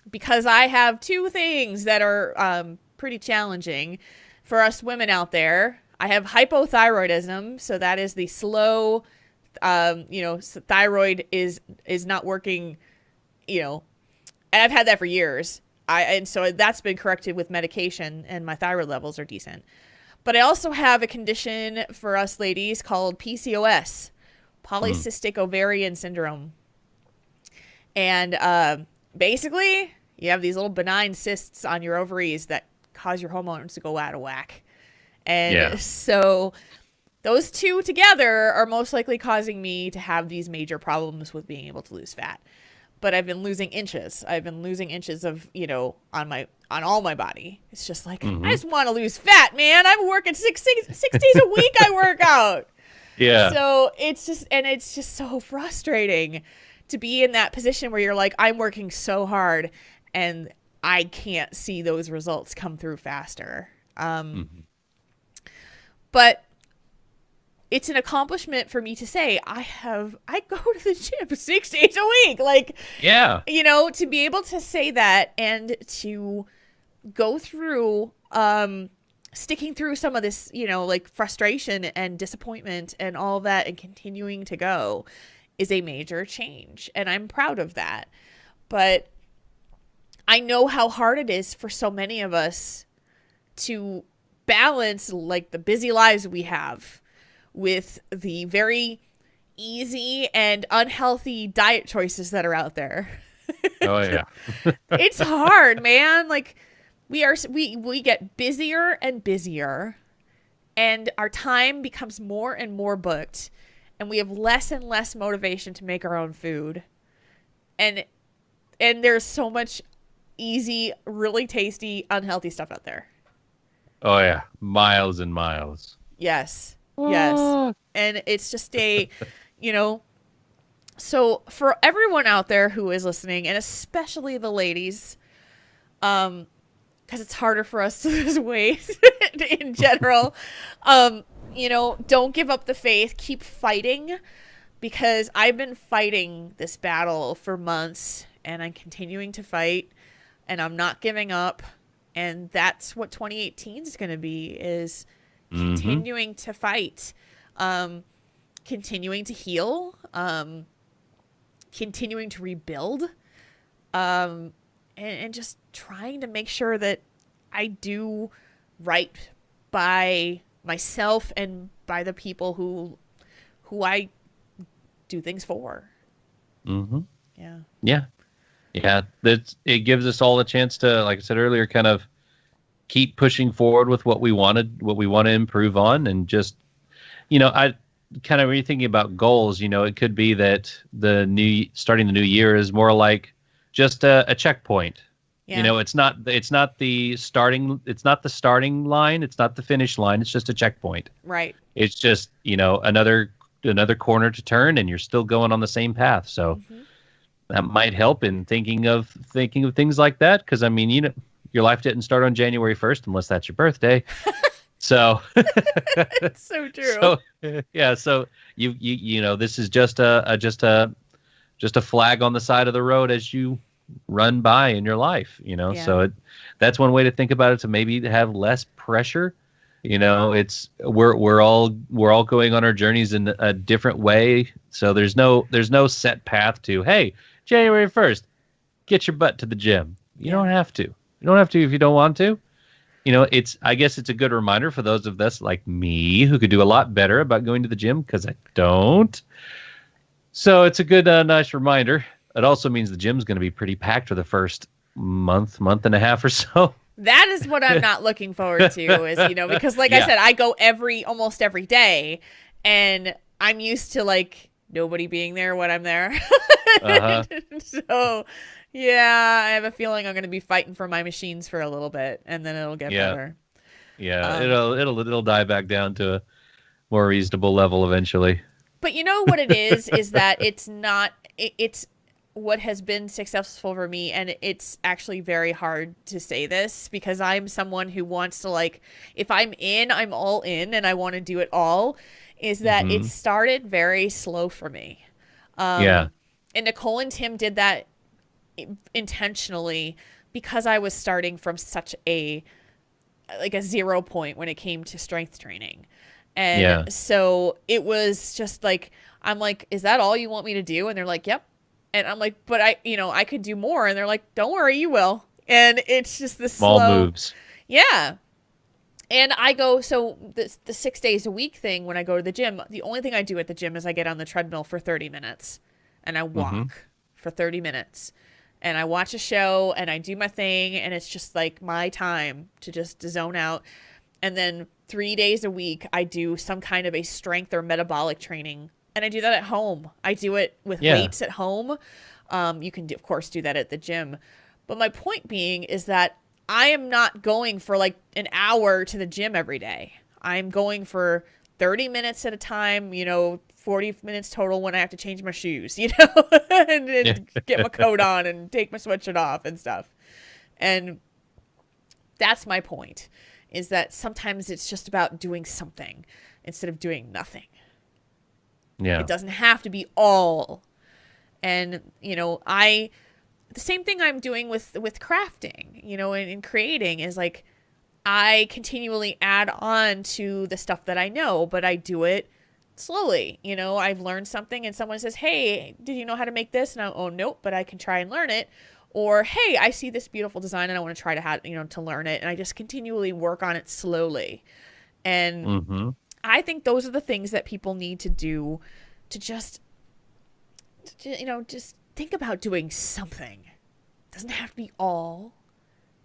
because I have two things that are pretty challenging for us women out there. I have hypothyroidism, so that is the slow, thyroid is not working, and I've had that for years. And so that's been corrected with medication, and my thyroid levels are decent. But I also have a condition for us ladies called PCOS, polycystic ovarian syndrome. And basically, you have these little benign cysts on your ovaries that cause your hormones to go out of whack. And so those two together are most likely causing me to have these major problems with being able to lose fat. But I've been losing inches. I've been losing inches of, on all my body. It's just like, I just want to lose fat, man. I'm working six days a week. I work out. Yeah. So it's just so frustrating to be in that position where you're like, I'm working so hard and I can't see those results come through faster. But it's an accomplishment for me to say I go to the gym 6 days a week. Like, to be able to say that and to go through, sticking through some of this, like frustration and disappointment and all that and continuing to go is a major change. And I'm proud of that. But I know how hard it is for so many of us to balance like the busy lives we have with the very easy and unhealthy diet choices that are out there. Oh yeah. It's hard, man. Like we get busier and busier, and our time becomes more and more booked, and we have less and less motivation to make our own food. And there's so much easy, really tasty, unhealthy stuff out there. Oh yeah. Miles and miles. Yes. Yes. And it's just you know, so for everyone out there who is listening, and especially the ladies, because it's harder for us to lose weight in general, don't give up the faith. Keep fighting, because I've been fighting this battle for months, and I'm continuing to fight, and I'm not giving up. And that's what 2018 is going to be, is continuing to fight, continuing to heal, continuing to rebuild, and just trying to make sure that I do right by myself and by the people who I do things for. Mm-hmm. Yeah. Yeah. Yeah. It gives us all a chance to, like I said earlier, kind of keep pushing forward with what we want to improve on. And just, I kind of, when you're thinking about goals, it could be that starting the new year is more like just a checkpoint. Yeah. It's not the starting line. It's not the finish line. It's just a checkpoint. Right. It's just, another corner to turn, and you're still going on the same path. So that might help in thinking of things like that. Cause I mean, your life didn't start on January 1st, unless that's your birthday. So It's so true. So yeah, so you this is just a flag on the side of the road as you run by in your life, Yeah. So that's one way to think about it, to maybe have less pressure. It's we're all going on our journeys in a different way. So there's no set path to, hey, January 1st, get your butt to the gym. You don't have to. You don't have to if you don't want to. I guess it's a good reminder for those of us like me who could do a lot better about going to the gym, because I don't. So it's a good, nice reminder. It also means the gym's going to be pretty packed for the first month and a half or so. That is what I'm not looking forward to, is, because like I said, I go almost every day, and I'm used to like nobody being there when I'm there. So yeah, I have a feeling I'm going to be fighting for my machines for a little bit, and then it'll get better. Yeah, it'll die back down to a more reasonable level eventually. But you know what it is that it's what has been successful for me, and it's actually very hard to say this, because I'm someone who wants to, like, if I'm in, I'm all in, and I want to do it all, is that it started very slow for me. And Nicole and Tim did that intentionally, because I was starting from such a 0 point when it came to strength training. And so it was just like, I'm like, is that all you want me to do? And they're like, yep. And I'm like, but I could do more. And they're like, don't worry, you will. And it's just the small slow moves. Yeah. And I go, so the 6 days a week thing, when I go to the gym, the only thing I do at the gym is I get on the treadmill for 30 minutes and I walk for 30 minutes. And I watch a show and I do my thing, and it's just like my time to just zone out. And then 3 days a week, I do some kind of a strength or metabolic training. And I do that at home. I do it with weights at home. You can, of course, do that at the gym. But my point being is that I am not going for like an hour to the gym every day. I'm going for 30 minutes at a time, 40 minutes total when I have to change my shoes, and get my coat on and take my sweatshirt off and stuff. And that's my point, is that sometimes it's just about doing something instead of doing nothing. Yeah. It doesn't have to be all. And, the same thing I'm doing with crafting, and creating, is like, I continually add on to the stuff that I know, but I do it slowly. I've learned something and someone says, hey, did you know how to make this? And oh, nope, but I can try and learn it. Or, hey, I see this beautiful design and I want to try to to learn it. And I just continually work on it slowly. And Mm-hmm. I think those are the things that people need to do to just think about doing something. It doesn't have to be all,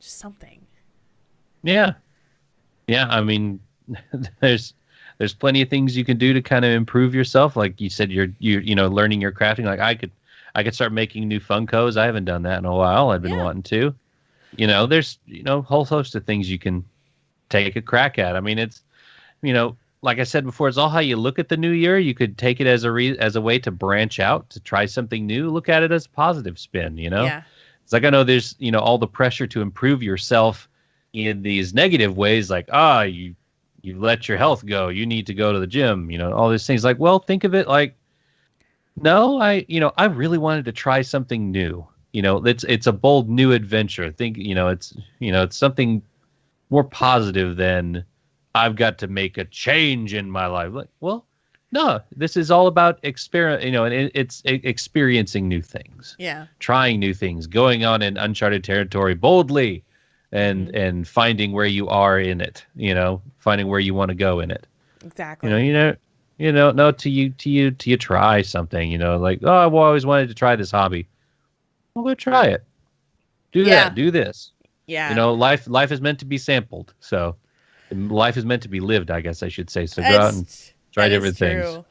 just something. Yeah. Yeah. I mean, there's plenty of things you can do to kind of improve yourself. Like you said, you're learning your crafting. Like I could start making new Funkos. I haven't done that in a while. I've been Yeah. wanting to. There's a whole host of things you can take a crack at. I mean, it's like I said before, it's all how you look at the new year. You could take it as a way to branch out, to try something new. Look at it as a positive spin. Yeah. It's like I know there's all the pressure to improve yourself in these negative ways, like you let your health go. You need to go to the gym. All these things. Like, well, think of it like, no, I really wanted to try something new. It's a bold new adventure. Think, it's something more positive than I've got to make a change in my life. Like, well, no, this is all about and it's experiencing new things. Yeah. Trying new things, going on in uncharted territory boldly, and finding where you are in it. Finding where you want to go in it. Exactly. No, till you try something. Like, oh, I've always wanted to try this hobby. Well, go try it. Do that. Do this. Yeah. Life is meant to be sampled. So life is meant to be lived, I guess I should say. So go out and try different things.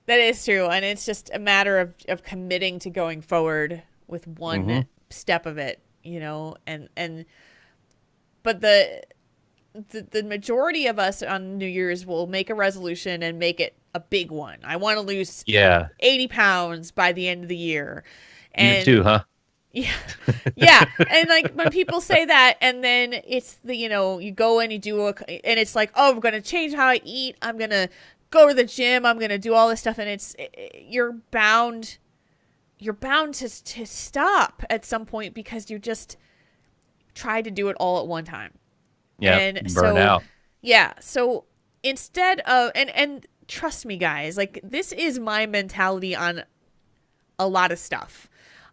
That is true. And it's just a matter of committing to going forward with one step of it, but the majority of us on New Year's will make a resolution and make it a big one. I want to lose 80 pounds by the end of the year. And you too, huh? Yeah. Yeah. And like when people say that, and then it's you go and you do and it's like, oh, I'm going to change how I eat. I'm going to go to the gym. I'm going to do all this stuff. And you're bound to stop at some point because you just try to do it all at one time. Yeah. And burn out. Yeah. So instead of, and trust me, guys, like this is my mentality on a lot of stuff.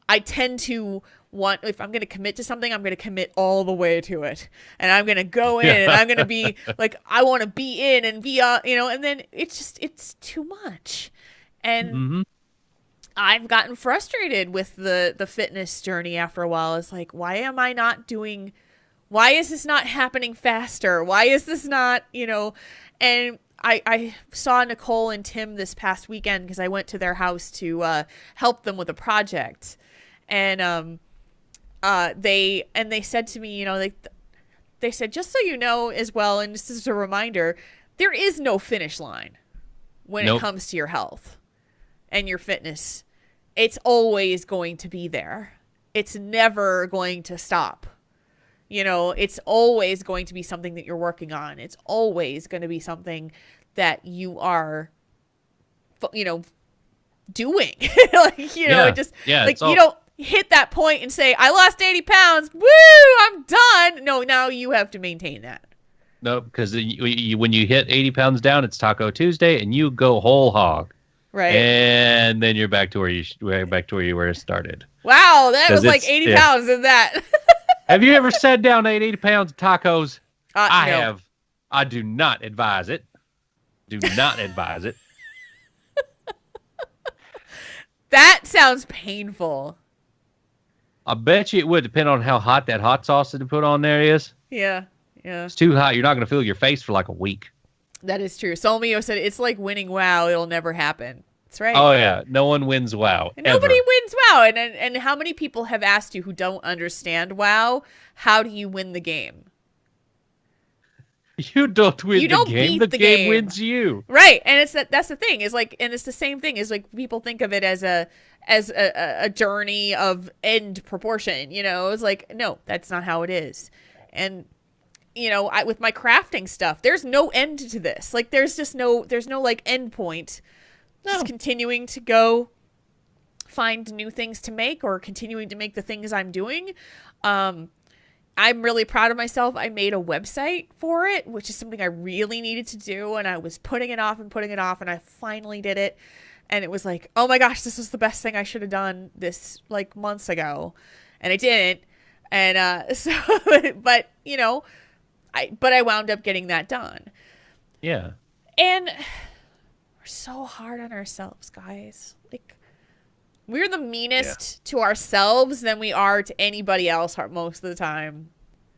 I tend to if I'm going to commit to something, I'm going to commit all the way to it. And I'm going to go in and I'm going to be like, I want to be in and be, and then it's too much. And I've gotten frustrated with the fitness journey after a while. It's like, why is this not happening faster? Why is this not, and I saw Nicole and Tim this past weekend because I went to their house to help them with a project. And they said to me, they said, just so you know as well, and this is a reminder, there is no finish line when it comes to your health and your fitness. It's always going to be there. It's never going to stop. It's always going to be something that you're working on. It's always going to be something that you are, doing. You don't hit that point and say, I lost 80 pounds. Woo, I'm done. No, now you have to maintain that. No, because when you hit 80 pounds down, it's Taco Tuesday, and you go whole hog. Right. And then you're back to where you were started. Wow, that was like 80 pounds in that. Have you ever sat down and ate 80 pounds of tacos? I no. have. I do not advise it. Do not advise it. That sounds painful. I bet you it would depend on how hot that hot sauce that they put on there is. Yeah, yeah. It's too hot. You're not going to feel your face for like a week. That is true. Solmio said it's like winning WoW. It'll never happen. That's right. Oh, yeah. No one wins WoW. And nobody wins WoW. And how many people have asked you who don't understand WoW, how do you win the game? You don't win the game. The game wins you. Right. And that's the thing. And it's the same thing. Is like people think of it as a journey of end proportion. It's like, no, that's not how it is. And with my crafting stuff, there's no end to this. Like there's no like end point. No. Just continuing to go find new things to make or continuing to make the things I'm doing. I'm really proud of myself. I made a website for it, which is something I really needed to do. And I was putting it off, and I finally did it. And it was like, oh my gosh, this was the best thing I should have done this like months ago. and I didn't. And so, but I wound up getting that done. Yeah. And we're so hard on ourselves, guys. Like, we're the meanest to ourselves than we are to anybody else most of the time.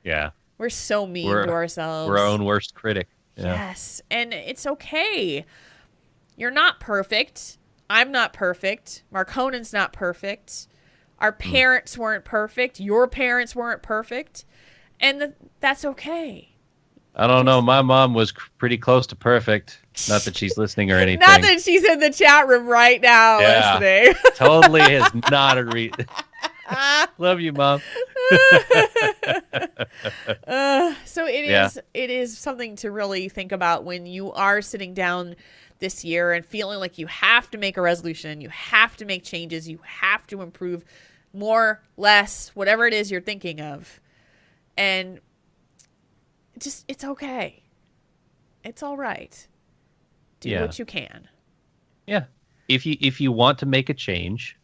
Yeah. We're so mean to ourselves. We're our own worst critic. Yeah. Yes. And it's okay. You're not perfect. I'm not perfect. Marconan's not perfect. Our parents weren't perfect. Your parents weren't perfect. And that's okay. I don't know. My mom was pretty close to perfect. Not that she's listening or anything. Not that she's in the chat room right now listening. Totally has not a Love you, Mom. So it is something to really think about when you are sitting down this year and feeling like you have to make a resolution, you have to make changes, you have to improve more, less, whatever it is you're thinking of. And it's okay. It's all right. Do what you can. Yeah. If you want to make a change,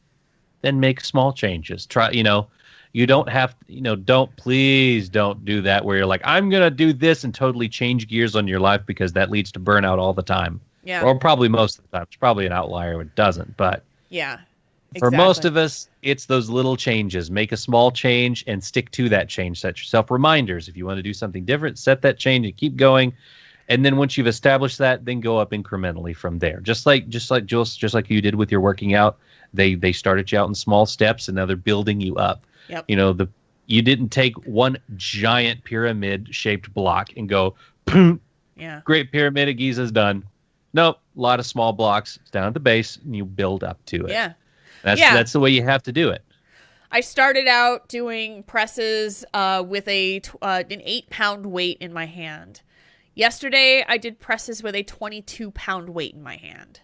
then make small changes. Try, you don't have, please don't do that where you're like, I'm going to do this and totally change gears on your life, because that leads to burnout all the time. Yeah. Or probably most of the time. It's probably an outlier when it doesn't, but yeah. For most of us, it's those little changes. Make a small change and stick to that change. Set yourself reminders. If you want to do something different, set that change and keep going. And then once you've established that, then go up incrementally from there. Just like Jules, just like you did with your working out, they started you out in small steps, and now they're building you up. Yep. You didn't take one giant pyramid-shaped block and go, boom, Great Pyramid of Giza's done. Nope, a lot of small blocks down at the base, and you build up to it. Yeah. That's the way you have to do it. I started out doing presses with an 8-pound weight in my hand. Yesterday, I did presses with a 22-pound weight in my hand.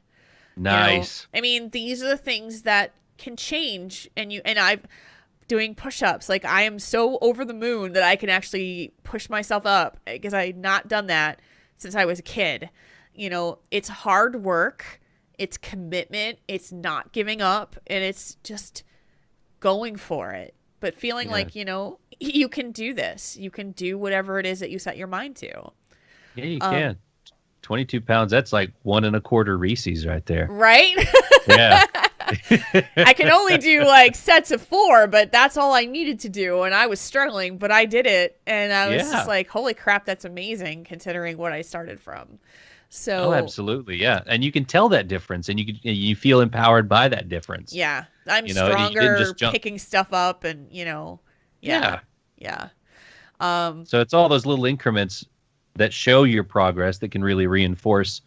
Nice. I mean, these are the things that can change. And I'm doing push-ups. Like, I am so over the moon that I can actually push myself up, because I had not done that since I was a kid. It's hard work. It's commitment. It's not giving up. And it's just going for it. But feeling like, you can do this. You can do whatever it is that you set your mind to. Yeah, you can. 22 pounds, that's like 1 1/4 Reese's right there. Right? Yeah. I can only do like sets of 4, but that's all I needed to do. And I was struggling, but I did it. And I was just like, holy crap, that's amazing considering what I started from. So, absolutely. Yeah. And you can tell that difference, and you feel empowered by that difference. Yeah. I'm stronger picking stuff up and, Yeah. So it's all those little increments that show your progress that can really reinforce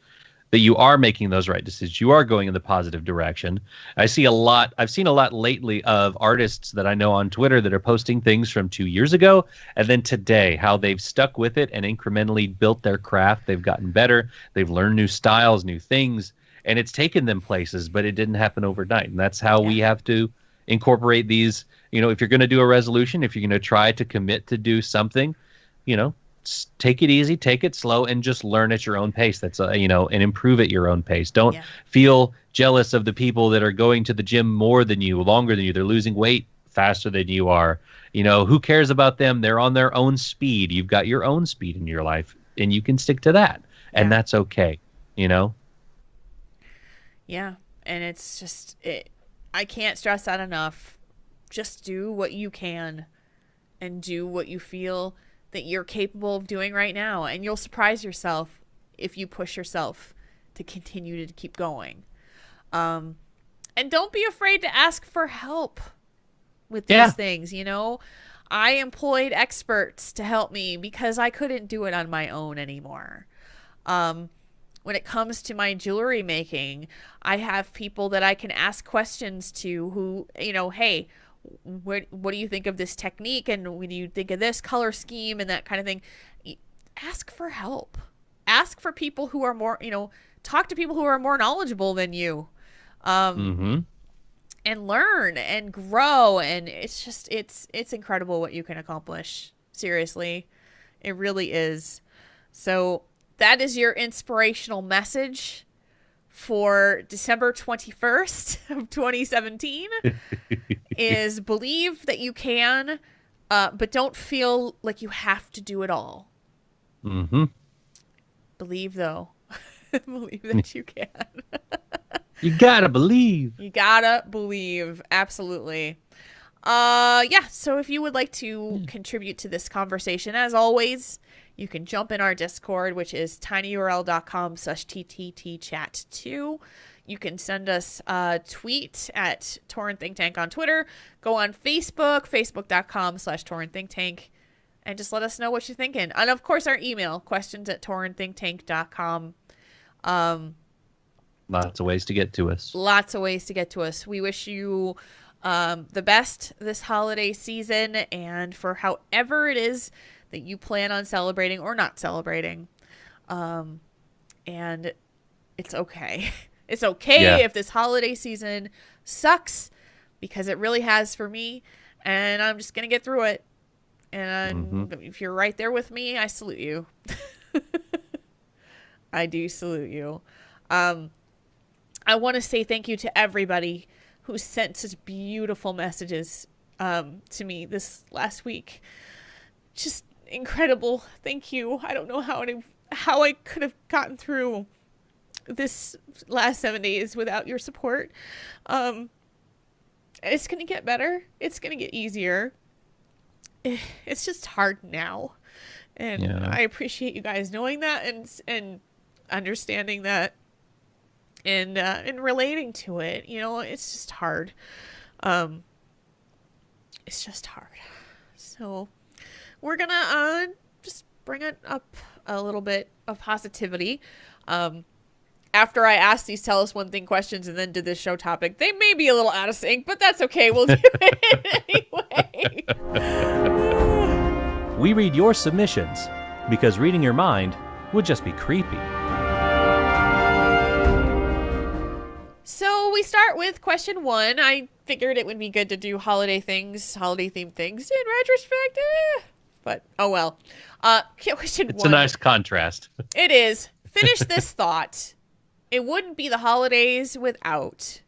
that you are making those right decisions. You are going in the positive direction. I've seen a lot lately of artists that I know on Twitter that are posting things from 2 years ago and then today, how they've stuck with it and incrementally built their craft. They've gotten better. They've learned new styles, new things, and it's taken them places, but it didn't happen overnight. And that's how we have to incorporate these. If you're going to do a resolution, if you're going to try to commit to do something, take it easy, take it slow, and just learn at your own pace. That's and improve at your own pace. Don't feel jealous of the people that are going to the gym more than you, longer than you. They're losing weight faster than you are. Who cares about them? They're on their own speed. You've got your own speed in your life, and you can stick to that, and that's okay. Yeah, and it's just I can't stress that enough. Just do what you can, and do what you feel that you're capable of doing right now, and you'll surprise yourself if you push yourself to continue to keep going. And don't be afraid to ask for help with these things. I employed experts to help me because I couldn't do it on my own anymore. When it comes to my jewelry making, I have people that I can ask questions to who, hey, what do you think of this technique, and what do you think of this color scheme and that kind of thing? Ask for help. Ask for people who are more, talk to people who are more knowledgeable than you, and learn and grow. And it's just, it's incredible what you can accomplish. Seriously, it really is. So that is your inspirational message for December 21st of 2017. is believe that you can, but don't feel like you have to do it all. Mm-hmm. Believe, though. Believe that you can. You gotta believe. You gotta believe. Absolutely. So if you would like to contribute to this conversation, as always, you can jump in our Discord, which is tinyurl.com/tttchat2. You can send us a tweet at Tauren Think Tank on Twitter. Go on Facebook, facebook.com/Tauren Think Tank, and just let us know what you're thinking. And of course, our email, questions@taurenthinktank.com. Lots of ways to get to us. Lots of ways to get to us. We wish you the best this holiday season, and for however it is that you plan on celebrating or not celebrating. And it's okay. It's okay if this holiday season sucks, because it really has for me, and I'm just going to get through it. And if you're right there with me, I salute you. I do salute you. I want to say thank you to everybody who sent such beautiful messages to me this last week. Just incredible. Thank you. I don't know how I could have gotten through this last 7 days without your support. It's going to get better. It's going to get easier. It's just hard now. And I appreciate you guys knowing that and understanding that. And relating to it, it's just hard. It's just hard. So we're gonna just bring it up a little bit of positivity. After I asked these tell us one thing questions and then did this show topic, they may be a little out of sync, but that's okay. We'll do it anyway. We read your submissions because reading your mind would just be creepy. So we start with question 1. I figured it would be good to do holiday themed things in retrospect. But oh well. Question 1. It's a nice contrast. It is. Finish this thought. It wouldn't be the holidays without.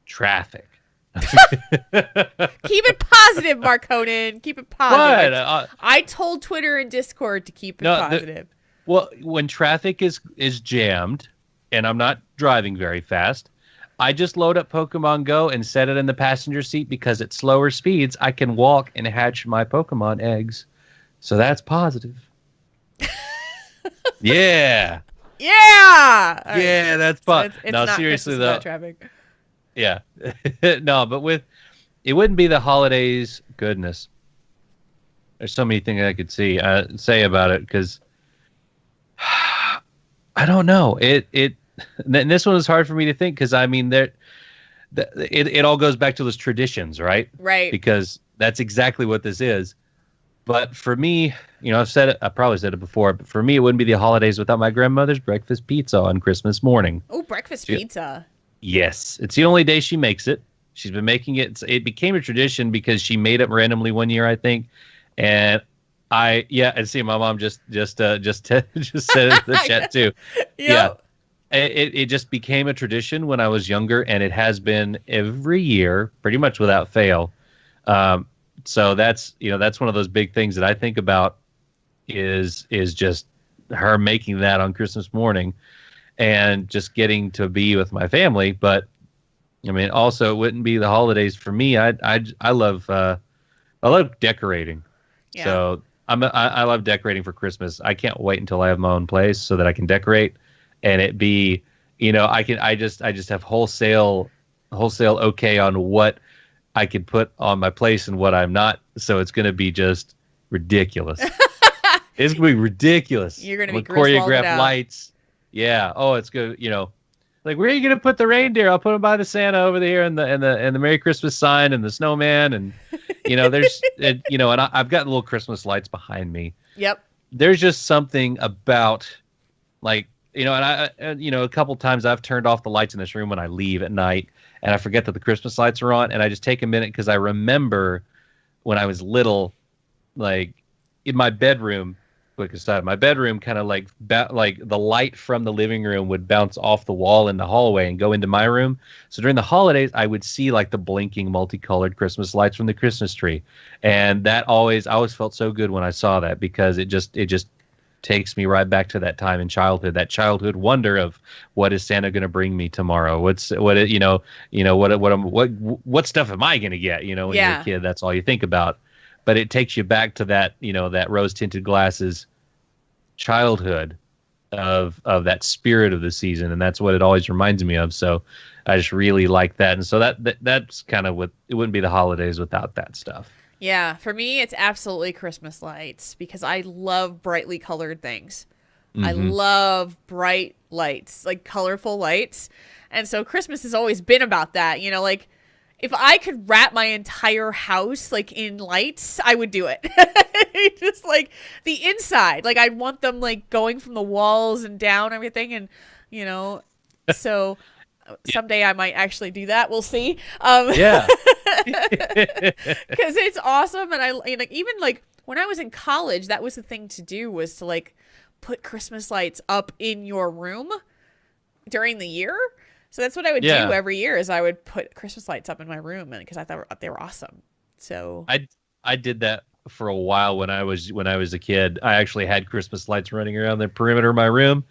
Traffic. Keep it positive, Mark Conan. Keep it positive. What? I told Twitter and Discord to keep it positive. Well, when traffic is jammed and I'm not driving very fast, I just load up Pokemon Go and set it in the passenger seat, because at slower speeds, I can walk and hatch my Pokemon eggs. So that's positive. Yeah. Yeah. All yeah, right. that's fun. It's No, not seriously Christmas though. without traffic. Yeah. No, but it wouldn't be the holidays. Goodness. There's so many things I could say about it, because I don't know. And this one is hard for me to think, because I mean, it all goes back to those traditions, right? Right. Because that's exactly what this is. But for me, I probably said it before, but for me, it wouldn't be the holidays without my grandmother's breakfast pizza on Christmas morning. Oh, breakfast pizza. Yes. It's the only day she makes it. She's been making it. It became a tradition because she made it randomly one year, I think. And and see, my mom just said it in the chat too. Yeah. It just became a tradition when I was younger, and it has been every year, pretty much without fail. So that's one of those big things that I think about is just her making that on Christmas morning, and just getting to be with my family. But I mean, also it wouldn't be the holidays for me. I love decorating. Yeah. So I love decorating for Christmas. I can't wait until I have my own place so that I can decorate, and it be, I just have wholesale okay on what I could put on my place and what I'm not. So it's going to be just ridiculous. It's going to be ridiculous. You're going to be choreographed lights. Yeah. Oh, it's good. Like, where are you going to put the reindeer? I'll put them by the Santa over there, and the Merry Christmas sign and the snowman, and there's and I've got little Christmas lights behind me. Yep. There's just something about, like, and I a couple times I've turned off the lights in this room when I leave at night, and I forget that the Christmas lights are on, and I just take a minute, because I remember when I was little, like, in my bedroom, quick aside. My bedroom kind of like like the light from the living room would bounce off the wall in the hallway and go into my room. So during the holidays, I would see like the blinking multicolored Christmas lights from the Christmas tree, and I always felt so good when I saw that because it just takes me right back to that time in childhood, that childhood wonder of what is Santa going to bring me tomorrow? What what stuff am I going to get? You know, when you're a kid, that's all you think about. But it takes you back to that, that rose tinted glasses childhood of that spirit of the season, and that's what it always reminds me of. So I just really like that, and so that's kind of what it wouldn't be the holidays without that stuff. Yeah, for me, it's absolutely Christmas lights because I love brightly colored things. I love bright lights, like colorful lights. And so Christmas has always been about that. You know, like if I could wrap my entire house like in lights, I would do it. Just like the inside. Like I'd want them like going from the walls and down everything. And, so someday I might actually do that. We'll see. Yeah. Because it's awesome. And I like even like when I was in college, that was the thing to do, was to like put Christmas lights up in your room during the year. So that's what I would do every year, is I would put Christmas lights up in my room, and because I thought they were awesome. So I did that for a while when I was a kid. I actually had Christmas lights running around the perimeter of my room.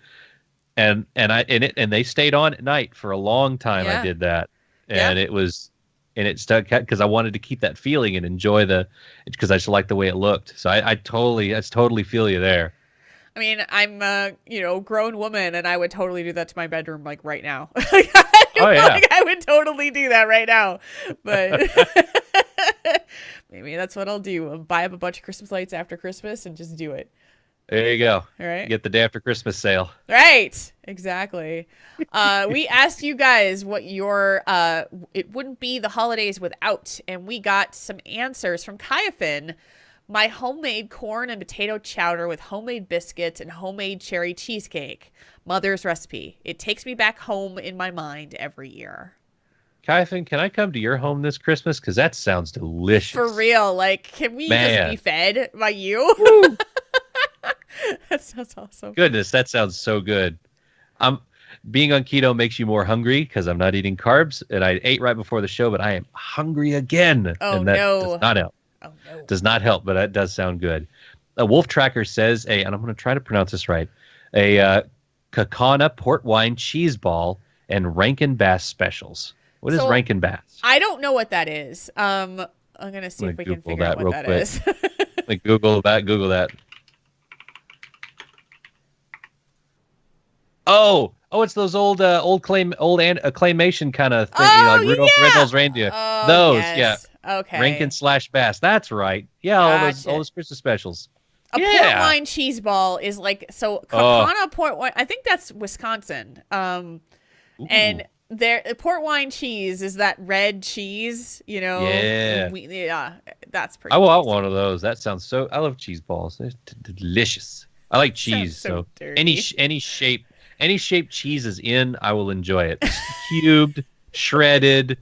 And they stayed on at night for a long time. I did that, and it stuck because I wanted to keep that feeling and enjoy because I just liked the way it looked. So I totally feel you there. I mean, I'm a grown woman, and I would totally do that to my bedroom like right now. I would totally do that right now. But maybe that's what I'll do. I'll buy up a bunch of Christmas lights after Christmas and just do it. There you go. All right. Get the day after Christmas sale. Right. Exactly. We asked you guys what your it wouldn't be the holidays without, and we got some answers from Kyafin. My homemade corn and potato chowder with homemade biscuits and homemade cherry cheesecake. Mother's recipe. It takes me back home in my mind every year. Kyafin, can I come to your home this Christmas? Because that sounds delicious. For real. Like, can we just be fed by you? That sounds awesome. Goodness, that sounds so good. Being on keto makes you more hungry because I'm not eating carbs, and I ate right before the show, but I am hungry again. Oh, and that no. does not help. Oh, no. Does not help, but that does sound good. A Wolf Tracker says, and I'm going to try to pronounce this right, a Kakana port wine cheese ball and Rankin Bass specials. What is Rankin Bass? I don't know what that is. I'm going to see if we can figure out what that is. Like Google that. Oh, it's those old claymation kind of thing, like Rudolph the Red-Nosed Reindeer. Oh, those, yes. Okay. Rankin/Bass. That's right. Yeah, Gotcha. all those Christmas specials. A port wine cheese ball is like, so Kakana port wine. I think that's Wisconsin. And port wine cheese is that red cheese, Yeah. That's pretty. I want one of those. That sounds so. I love cheese balls. They're delicious. I like cheese, so any shape. Any shape cheese is in, I will enjoy it. Cubed, shredded,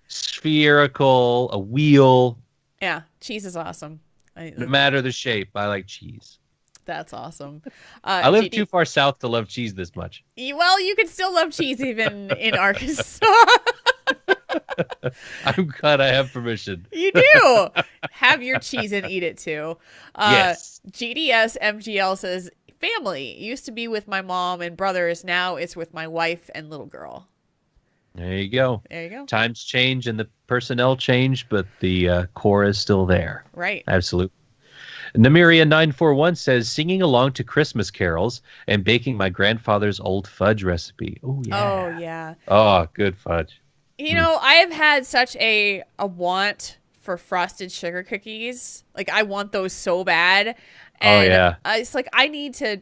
spherical, a wheel. Yeah, cheese is awesome. No matter the shape, I like cheese. That's awesome. I live too far south to love cheese this much. Well, you can still love cheese even in Arkansas. I'm glad I have permission. You do. Have your cheese and eat it too. Yes. GDS MGL says, family used to be with my mom and brothers. Now it's with my wife and little girl. There you go. There you go. Times change and the personnel change, but the core is still there. Right. Absolutely. Namiria941 says, singing along to Christmas carols and baking my grandfather's old fudge recipe. Oh, yeah. Oh, yeah. Oh, good fudge. I have had such a want for frosted sugar cookies. Like, I want those so bad. And it's like I need to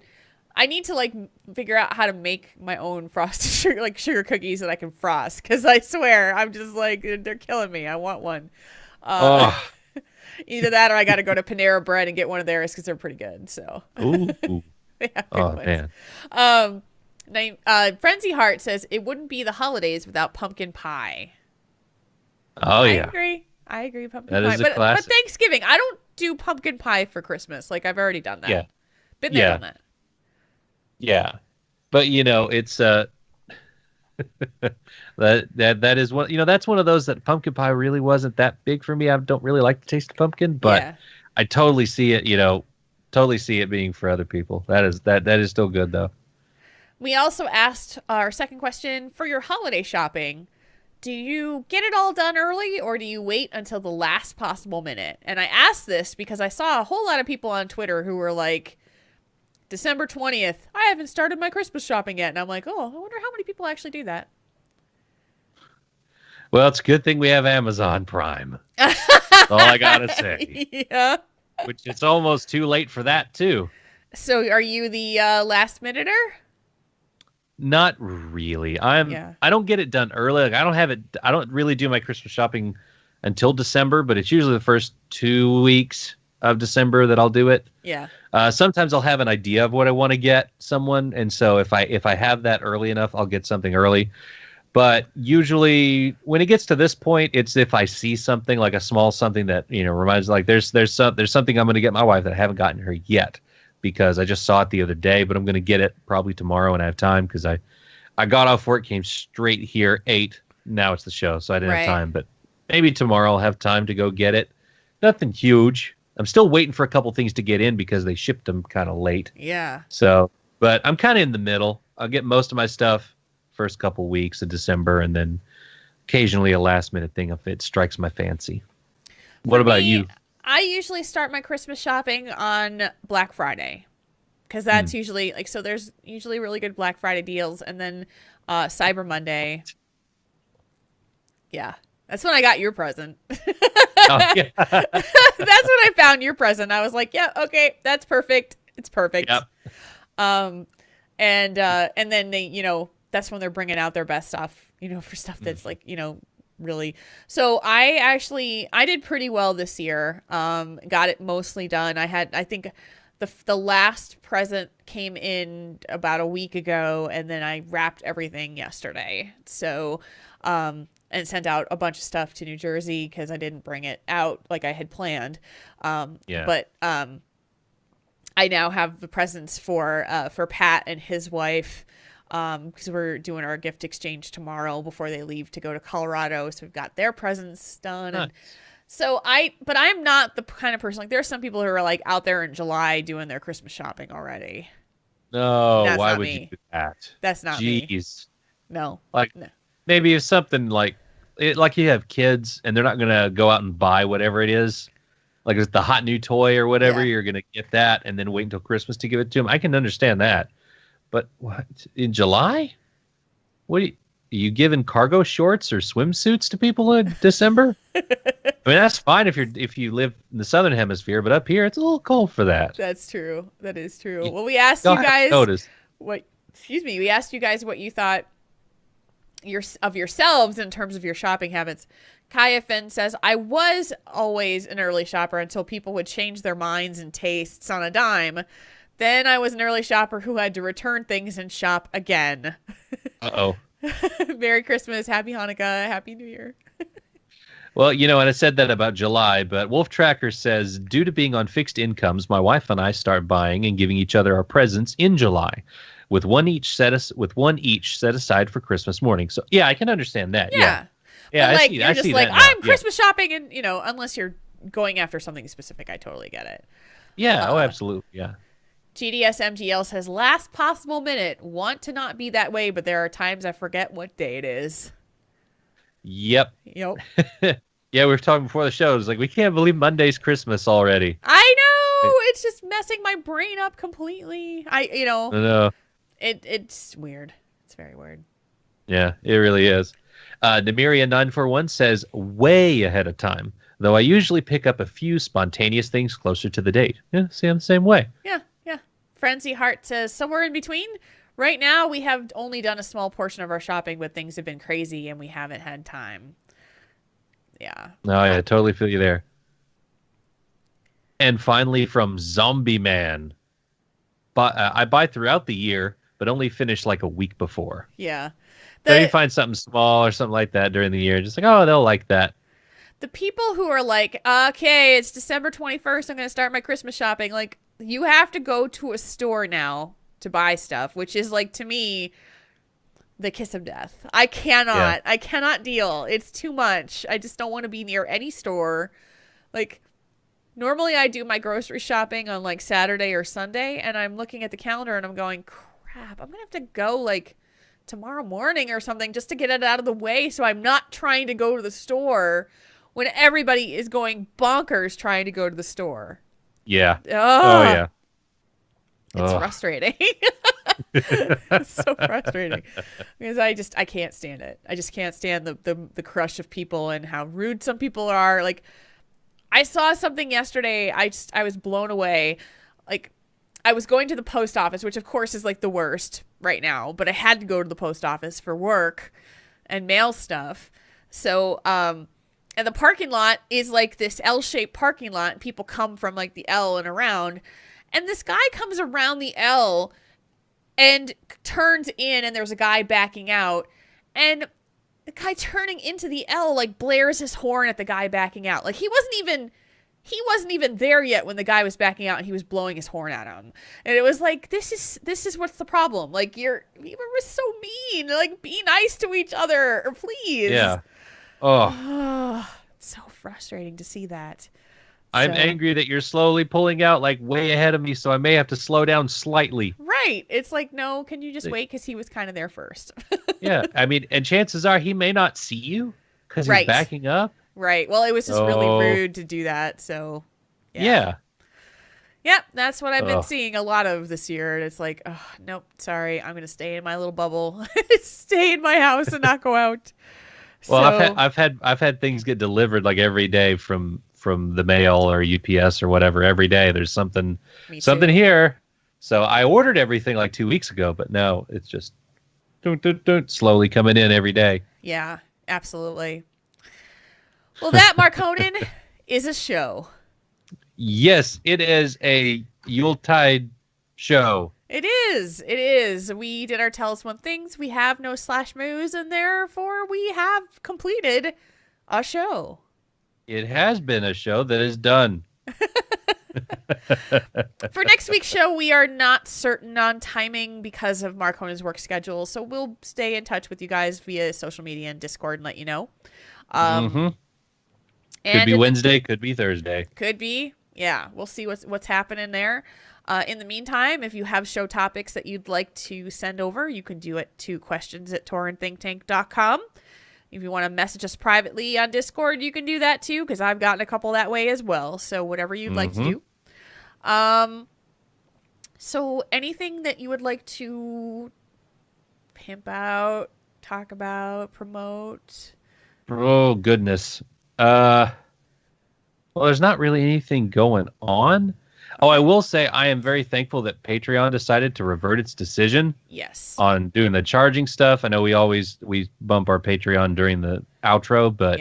like figure out how to make my own frosted sugar cookies that I can frost, because I swear I'm just like, they're killing me. I want one. Either that or I got to go to Panera Bread and get one of theirs because they're pretty good. So ooh. man. Frenzy Heart says it wouldn't be the holidays without pumpkin pie. Oh yeah, I agree. Pumpkin that pie, is a classic. But Thanksgiving, I don't do pumpkin pie for Christmas. Like, I've already done that. Yeah. Been there, Yeah. done that. Yeah. But it's that is one, that's one of those that pumpkin pie really wasn't that big for me. I don't really like the taste of pumpkin, but Yeah. I totally see it, totally see it being for other people. That is still good though. We also asked our second question for your holiday shopping. Do you get it all done early or do you wait until the last possible minute? And I asked this because I saw a whole lot of people on Twitter who were like, December 20th, I haven't started my Christmas shopping yet. And I'm like, oh, I wonder how many people actually do that. Well, it's a good thing we have Amazon Prime. That's all I gotta say. Yeah. Which it's almost too late for that too. So are you the last minuter? Not really. Yeah. I don't get it done early. Like I don't really do my Christmas shopping until December, but it's usually the first 2 weeks of December that I'll do it. Yeah. Sometimes I'll have an idea of what I want to get someone, and so if I have that early enough, I'll get something early. But usually when it gets to this point, it's if I see something like a small something that reminds, like there's something I'm going to get my wife that I haven't gotten her yet, because I just saw it the other day, but I'm going to get it probably tomorrow when I have time, because I got off work, came straight here, ate. Now it's the show, so I didn't have time. But maybe tomorrow I'll have time to go get it. Nothing huge. I'm still waiting for a couple things to get in because they shipped them kind of late. Yeah. So, but I'm kind of in the middle. I'll get most of my stuff first couple weeks of December, and then occasionally a last minute thing if it strikes my fancy. What about you? I usually start my Christmas shopping on Black Friday, because that's usually so there's usually really good Black Friday deals, and then Cyber Monday. Yeah, that's when I got your present. Oh, yeah. That's when I found your present. I was like, yeah, okay, that's perfect. It's perfect. Yep. And then they, that's when they're bringing out their best stuff, for stuff that's like, really. So I did pretty well this year. Got it mostly done. I think the last present came in about a week ago, and then I wrapped everything yesterday. So, and sent out a bunch of stuff to New Jersey because I didn't bring it out like I had planned. But I now have the presents for Pat and his wife, because we're doing our gift exchange tomorrow before they leave to go to Colorado. So we've got their presents done. Nice. And so but I'm not the kind of person, like there are some people who are like out there in July doing their Christmas shopping already. No, That's why not would me. you do that? That's not me. Jeez. No. Like No. maybe if something like you have kids and they're not gonna go out and buy whatever it is, like it's the hot new toy or whatever, Yeah. you're gonna get that and then wait until Christmas to give it to them. I can understand that, but what, in July? What are you giving cargo shorts or swimsuits to people in December? I mean, that's fine if you live in the southern hemisphere, but up here it's a little cold for that. That's true. That is true. Well, we asked Y'all you have to guys notice. we asked you guys what you thought of yourselves in terms of your shopping habits. Kaya Finn says, I was always an early shopper until people would change their minds and tastes on a dime. Then I was an early shopper who had to return things and shop again. Uh-oh. Merry Christmas, Happy Hanukkah, Happy New Year. Well, and I said that about July, but Wolf Tracker says, due to being on fixed incomes, my wife and I start buying and giving each other our presents in July, with one each set aside for Christmas morning. So yeah, I can understand that. Yeah. But I like see, you're I just see like, that now. I'm Christmas shopping, and unless you're going after something specific, I totally get it. Yeah. Oh, absolutely. Yeah. GDS MGL says, last possible minute. Want to not be that way, but there are times I forget what day it is. Yep. Yep. Yeah, we were talking before the show. It's like, we can't believe Monday's Christmas already. I know. It's just messing my brain up completely. I know. It's weird. It's very weird. Yeah, it really is. Namiria941 says, way ahead of time, though I usually pick up a few spontaneous things closer to the date. Yeah, see, I'm the same way. Yeah. Frenzy Heart says, somewhere in between. Right now, we have only done a small portion of our shopping, but things have been crazy and we haven't had time. Yeah. No, yeah, I totally feel you there. And finally, from Zombie Man, I buy throughout the year, but only finish like a week before. Yeah. So you find something small or something like that during the year, just like, oh, they'll like that. The people who are like, okay, it's December 21st, I'm going to start my Christmas shopping. Like, you have to go to a store now to buy stuff, which is like, to me, the kiss of death. I cannot deal. It's too much. I just don't want to be near any store. Like, normally I do my grocery shopping on like Saturday or Sunday, and I'm looking at the calendar and I'm going, crap, I'm going to have to go like tomorrow morning or something just to get it out of the way, so I'm not trying to go to the store when everybody is going bonkers trying to go to the store. Yeah. Ugh. Oh, yeah. It's frustrating. It's so frustrating because I can't stand it. I just can't stand the crush of people and how rude some people are. Like, I saw something yesterday. I was blown away. Like, I was going to the post office, which of course is like the worst right now, but I had to go to the post office for work and mail stuff. So, and the parking lot is like this L-shaped parking lot. People come from like the L and around. And this guy comes around the L and turns in, and there's a guy backing out. And the guy turning into the L like blares his horn at the guy backing out. Like, he wasn't even there yet when the guy was backing out, and he was blowing his horn at him. And it was like, this is what's the problem. Like, you were so mean. Like, be nice to each other, or please. Yeah. Oh. So frustrating to see that. I'm angry that you're slowly pulling out like way ahead of me, so I may have to slow down slightly. Right. It's like, no, can you just wait? Because he was kind of there first. Yeah. I mean, and chances are he may not see you because he's backing up. Right. Well, it was just really rude to do that. So, yeah. Yep. That's what I've been seeing a lot of this year. And it's like, oh, nope, sorry. I'm going to stay in my little bubble, stay in my house and not go out. Well, I've had things get delivered like every day from the mail or UPS or whatever. Every day there's something here. So I ordered everything like 2 weeks ago, but no, it's just slowly coming in every day. Yeah, absolutely. Well, that, Marconin, is a show. Yes, it is a Yuletide show. It is. It is. We did our Tell Us One Things. We have no slash moves, and therefore we have completed a show. It has been a show that is done. For next week's show, we are not certain on timing because of Marcona's work schedule, so we'll stay in touch with you guys via social media and Discord and let you know. Could be Wednesday, could be Thursday. Could be. Yeah, we'll see what's happening there. In the meantime, if you have show topics that you'd like to send over, you can do it to questions@taurenThinkTank.com. If you want to message us privately on Discord, you can do that too, because I've gotten a couple that way as well. So whatever you'd like to do. So anything that you would like to pimp out, talk about, promote? Oh, goodness. Well, there's not really anything going on. Oh, I will say I am very thankful that Patreon decided to revert its decision. Yes. On doing the charging stuff. I know we bump our Patreon during the outro, but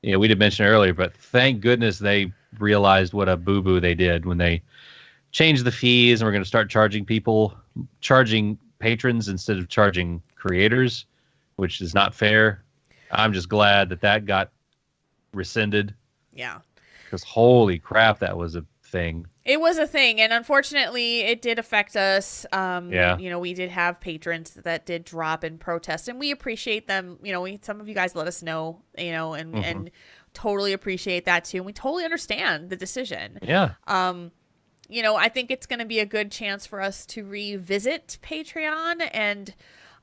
we did mention it earlier, but thank goodness they realized what a boo-boo they did when they changed the fees, and we're going to start charging patrons instead of charging creators, which is not fair. I'm just glad that got rescinded. Yeah. Because holy crap, that was a thing. It was a thing, and unfortunately, it did affect us. We did have patrons that did drop in protest, and we appreciate them. Some of you guys let us know, and totally appreciate that too. And we totally understand the decision. Yeah. I think it's going to be a good chance for us to revisit Patreon, and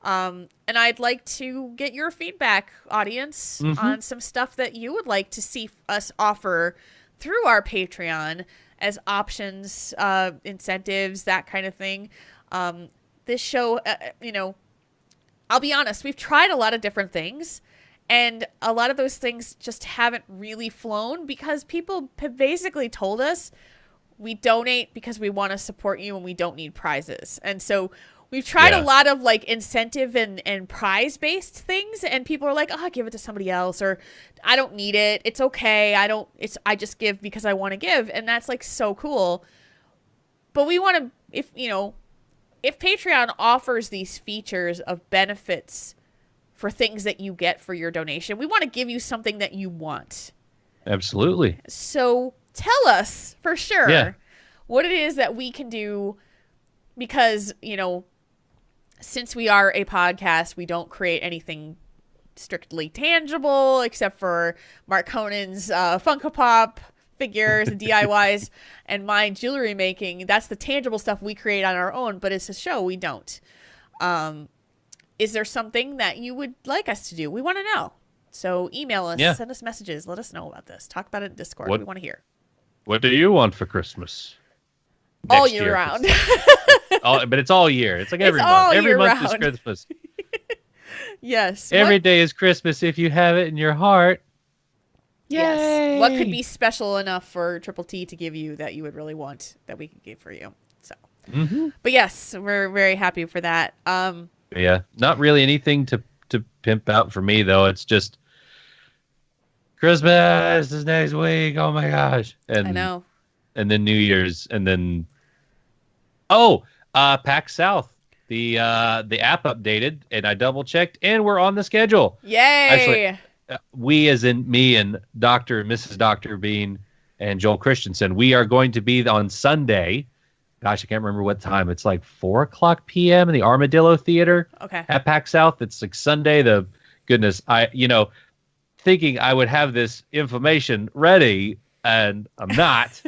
I'd like to get your feedback, audience, on some stuff that you would like to see us offer through our Patreon as options, incentives, that kind of thing. This show, I'll be honest, we've tried a lot of different things, and a lot of those things just haven't really flown because people have basically told us we donate because we want to support you and we don't need prizes. And so we've tried a lot of like incentive and prize based things, and people are like, "Oh, give it to somebody else," or "I don't need it. It's okay. I just give because I want to give." And that's like so cool. But we want to, if Patreon offers these features of benefits for things that you get for your donation, we want to give you something that you want. Absolutely. So tell us for sure. Yeah. what it is that we can do, because, since we are a podcast, we don't create anything strictly tangible except for Mark Conan's Funko Pop figures and DIYs and my jewelry making. That's the tangible stuff we create on our own, but as a show, we don't. Is there something that you would like us to do? We want to know. So email us, send us messages, let us know about this. Talk about it in Discord. We want to hear. What do you want for Christmas? All year round. But it's all year. It's like every month. Every month is Christmas. Yes. Every day is Christmas if you have it in your heart. Yay! Yes. What could be special enough for Triple T to give you that you would really want that we could give for you? So, But yes, we're very happy for that. Yeah, not really anything to pimp out for me though. It's just Christmas is next week. Oh my gosh! And I know. And then New Year's, and then PAX South. The app updated, and I double checked, and we're on the schedule. Yay! Actually, we, as in me and Dr. and Mrs. Dr. Bean and Joel Christensen, we are going to be on Sunday. Gosh, I can't remember what time. It's like 4:00 p.m. in the Armadillo Theater at PAX South. It's like Sunday. Thinking I would have this information ready, and I'm not.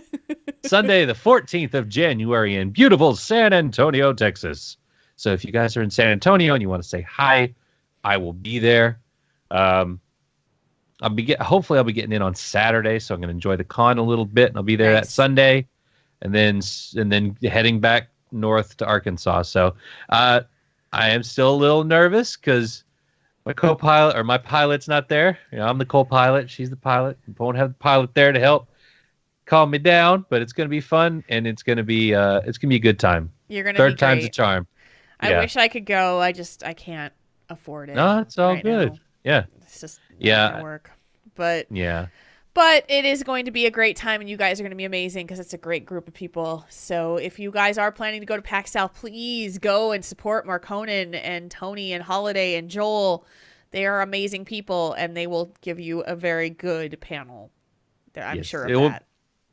Sunday, the 14th of January in beautiful San Antonio, Texas. So if you guys are in San Antonio and you want to say hi, I will be there. Hopefully I'll be getting in on Saturday, so I'm going to enjoy the con a little bit, and I'll be there that Sunday, and then heading back north to Arkansas. So I am still a little nervous because my co-pilot or my pilot's not there. I'm the co-pilot, she's the pilot. We won't have the pilot there to help calm me down, but it's going to be fun, and it's going to be a good time. You're going to third time's a charm. I wish I could go. I can't afford it. No, it's all good. Now. Yeah. It's just not gonna work. But it is going to be a great time, and you guys are going to be amazing because it's a great group of people. So if you guys are planning to go to PAX South, please go and support Mark Conan and Tony and Holiday and Joel. They are amazing people, and they will give you a very good panel. I'm sure of that.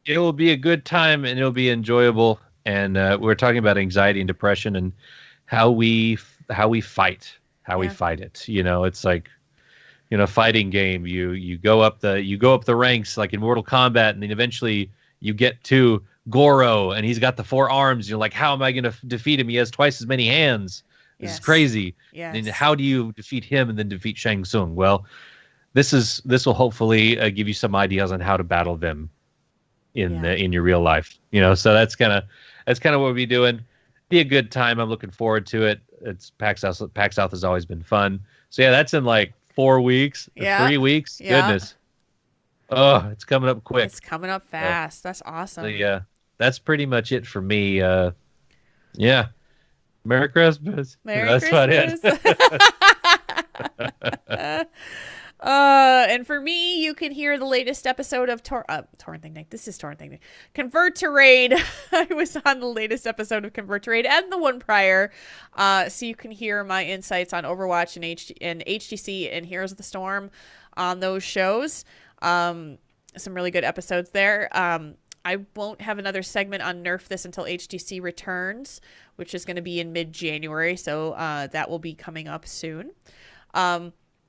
It will be a good time, and it'll be enjoyable. And we're talking about anxiety and depression and how we fight it. It's like, fighting game. You go up the ranks like in Mortal Kombat, and then eventually you get to Goro, and he's got the 4 arms. You're like, how am I going to defeat him? He has twice as many hands. This is crazy. Yes. And how do you defeat him and then defeat Shang Tsung? Well, this will hopefully give you some ideas on how to battle them in your real life. So that's kind of what we'll be doing. Be a good time. I'm looking forward to it. It's PAX South. PAX South has always been fun. So that's in like 4 weeks, 3 weeks. Yeah. Goodness. Oh, it's coming up quick. It's coming up fast. That's awesome. So, that's pretty much it for me. Merry Christmas. That's Christmas. About it. And for me, you can hear the latest episode of Tauren Think Tank. This is Tauren Think Tank. Convert to Raid. I was on the latest episode of Convert to Raid and the one prior. So you can hear my insights on Overwatch and HGC and Heroes of the Storm on those shows. Some really good episodes there. I won't have another segment on Nerf This until HGC returns, which is going to be in mid-January. So that will be coming up soon.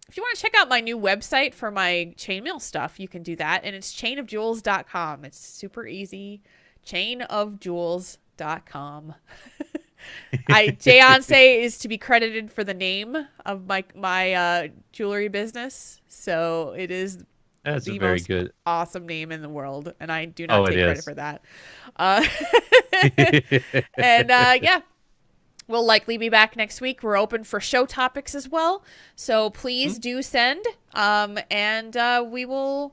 If you want to check out my new website for my chainmail stuff, you can do that. And it's chainofjewels.com. It's super easy. Chainofjewels.com. Jayonce is to be credited for the name of my jewelry business. So it is the very most good, awesome name in the world. And I do not take credit for that. And we'll likely be back next week. We're open for show topics as well. So please do send. And we will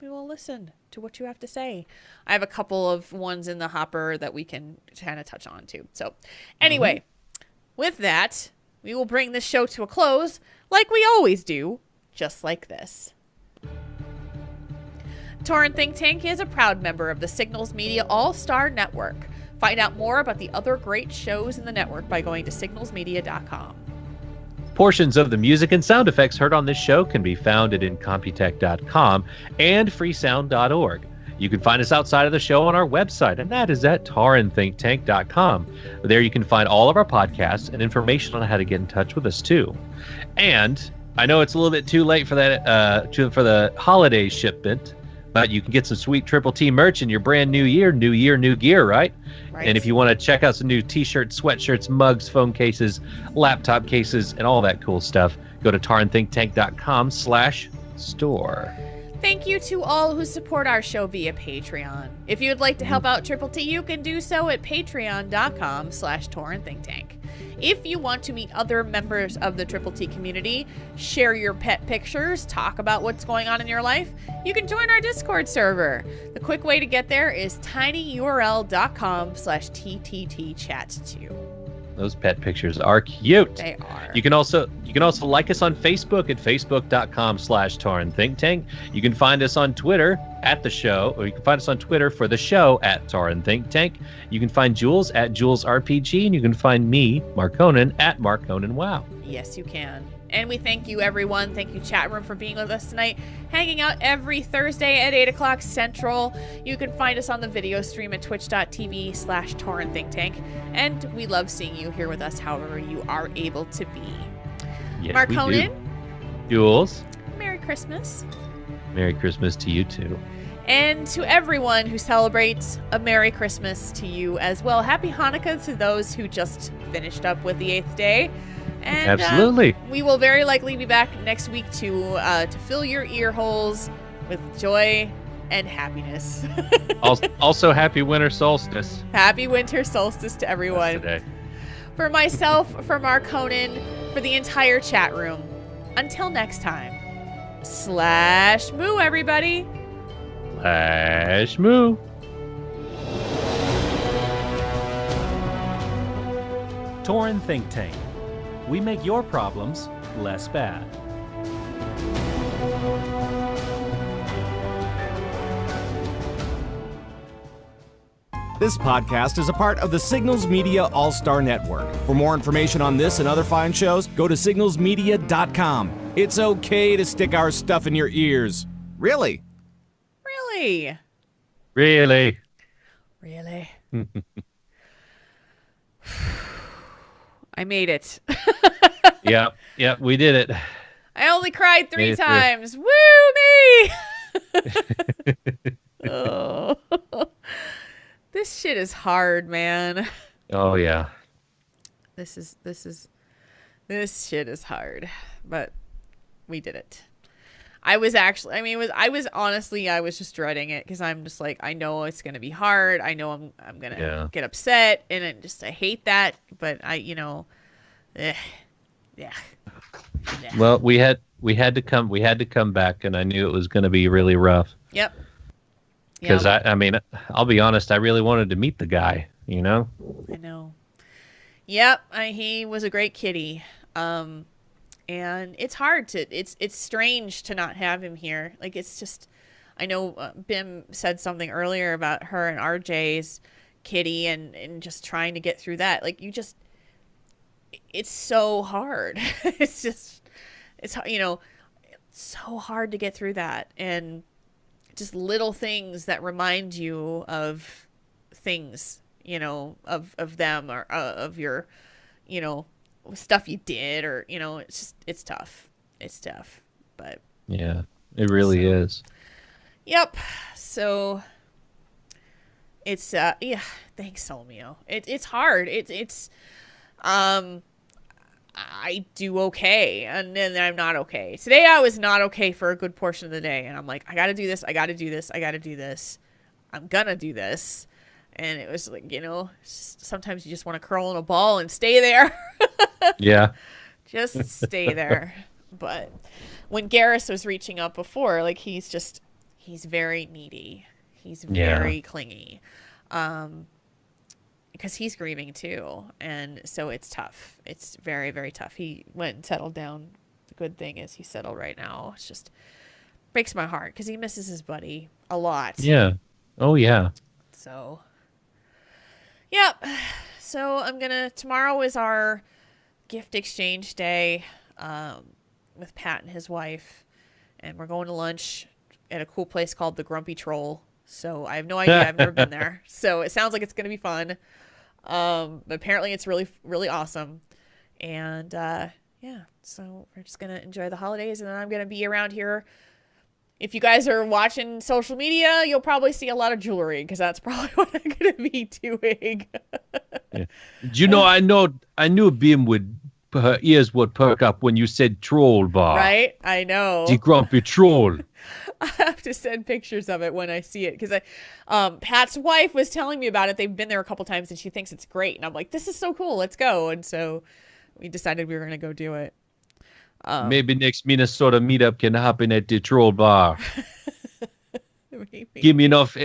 listen to what you have to say. I have a couple of ones in the hopper that we can kind of touch on too. So anyway, with that, we will bring this show to a close like we always do, just like this. Tauren Think Tank is a proud member of the Signals Media All-Star Network. Find out more about the other great shows in the network by going to signalsmedia.com. Portions of the music and sound effects heard on this show can be found at incomputech.com and freesound.org. You can find us outside of the show on our website, and that is at taurenthinktank.com. There you can find all of our podcasts and information on how to get in touch with us too. And I know it's a little bit too late for that for the holiday shipment, but you can get some sweet Triple T merch in your brand new year, new gear, right? And if you want to check out some new t-shirts, sweatshirts, mugs, phone cases, laptop cases, and all that cool stuff, go to taurenthinktank.com/store. Thank you to all who support our show via Patreon. If you would like to help out Triple T, you can do so at patreon.com/TaurenThinkTank. If you want to meet other members of the Triple T community, share your pet pictures, talk about what's going on in your life, you can join our Discord server. The quick way to get there is tinyurl.com/TTTchat2. Those pet pictures are cute. They are. You can also like us on Facebook at facebook.com/TaurenThinkTank. You can find us on Twitter at the show, or you can find us on Twitter for the show at TaurenThinkTank. You can find Jules at JulesRPG, and you can find me, Mark Conan, at Mark Conan Wow. Yes, you can. And we thank you, everyone. Thank you, chat room, for being with us tonight. Hanging out every Thursday at 8 o'clock Central. You can find us on the video stream at twitch.tv/TaurenThinkTank. And we love seeing you here with us, however you are able to be. Yes, Mark we Conan, do. Jules, Merry Christmas. Merry Christmas to you too. And to everyone who celebrates, a Merry Christmas to you as well. Happy Hanukkah to those who just finished up with the 8th day. And, Absolutely. We will very likely be back next week to fill your ear holes with joy and happiness. Also, happy winter solstice. Happy winter solstice to everyone. Today. For myself, for Mark Conan, for the entire chat room. Until next time. /moo, everybody. /moo. Tauren Think Tank. We make your problems less bad. This podcast is a part of the Signals Media All-Star Network. For more information on this and other fine shows, go to signalsmedia.com. It's okay to stick our stuff in your ears. Really? Really? Really? Really? I made it. Yeah, we did it. I only cried 3 Made it through. times. Woo me! Oh. This shit is hard, man. Oh yeah. This shit is hard, but we did it. I was just dreading it because I'm just like, I know it's going to be hard. I know I'm going to get upset, and I hate that, but yeah. Well, we had to come back, and I knew it was going to be really rough. Yep. Because I mean, I'll be honest, I really wanted to meet the guy, you know? I know. Yep. He was a great kitty. And it's hard it's strange to not have him here. Like, it's just, I know Bim said something earlier about her and RJ's kitty and just trying to get through that. Like, it's so hard. It's so hard to get through that. And just little things that remind you of things, of them or of your, stuff you did, or, it's tough. It's tough, but yeah, it really is. Yep. So it's, yeah, thanks, Solmio. It's hard. I do okay, and then I'm not okay. Today I was not okay for a good portion of the day, and I'm like, I gotta do this, I gotta do this, I gotta do this. I'm gonna do this. And it was like, sometimes you just want to curl in a ball and stay there. Yeah. Just stay there. But when Garrus was reaching out before, like, he's very needy. He's very clingy. Because he's grieving too, and so it's tough. It's very, very tough. He went and settled down. The good thing is he's settled right now. It's just breaks my heart because he misses his buddy a lot. Yeah. Oh yeah. So, yep. So tomorrow is our gift exchange day with Pat and his wife, and we're going to lunch at a cool place called the Grumpy Troll. So I have no idea. I've never been there. So it sounds like it's going to be fun. Apparently it's really, really awesome. And yeah, so we're just going to enjoy the holidays, and then I'm going to be around here. If you guys are watching social media, you'll probably see a lot of jewelry, because that's probably what I'm going to be doing. Yeah. I knew Bim would, her ears would perk up when you said troll bar. Right? I know. The grumpy troll. I have to send pictures of it when I see it, because Pat's wife was telling me about it. They've been there a couple times, and she thinks it's great. And I'm like, this is so cool. Let's go. And so we decided we were going to go do it. Maybe next Minnesota meetup can happen at the troll bar. Maybe. Give me enough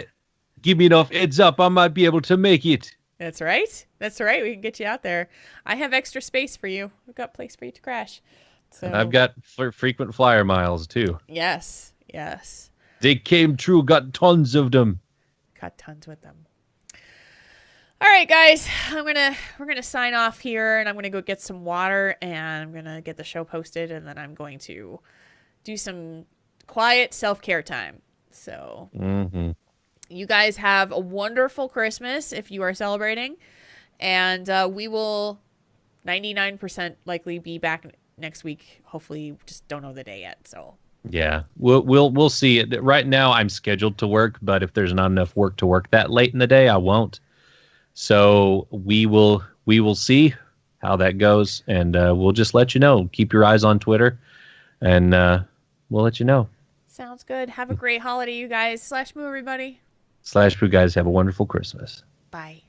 heads up. I might be able to make it. That's right. That's right. We can get you out there. I have extra space for you. We've got a place for you to crash. So And I've got frequent flyer miles too. yes, yes. They came true. Got tons of them. Got tons with them. All right, guys. We're gonna sign off here, and I'm gonna go get some water, and I'm gonna get the show posted, and then I'm going to do some quiet self-care time. So you guys have a wonderful Christmas if you are celebrating, and we will 99% likely be back next week. Hopefully, just don't know the day yet. So Yeah, we'll see. Right now, I'm scheduled to work, but if there's not enough work to work that late in the day, I won't. So we will see how that goes, and we'll just let you know. Keep your eyes on Twitter, and we'll let you know. sounds good. Have a great holiday, you guys. /moo, everybody. /Poo guys, have a wonderful Christmas. Bye.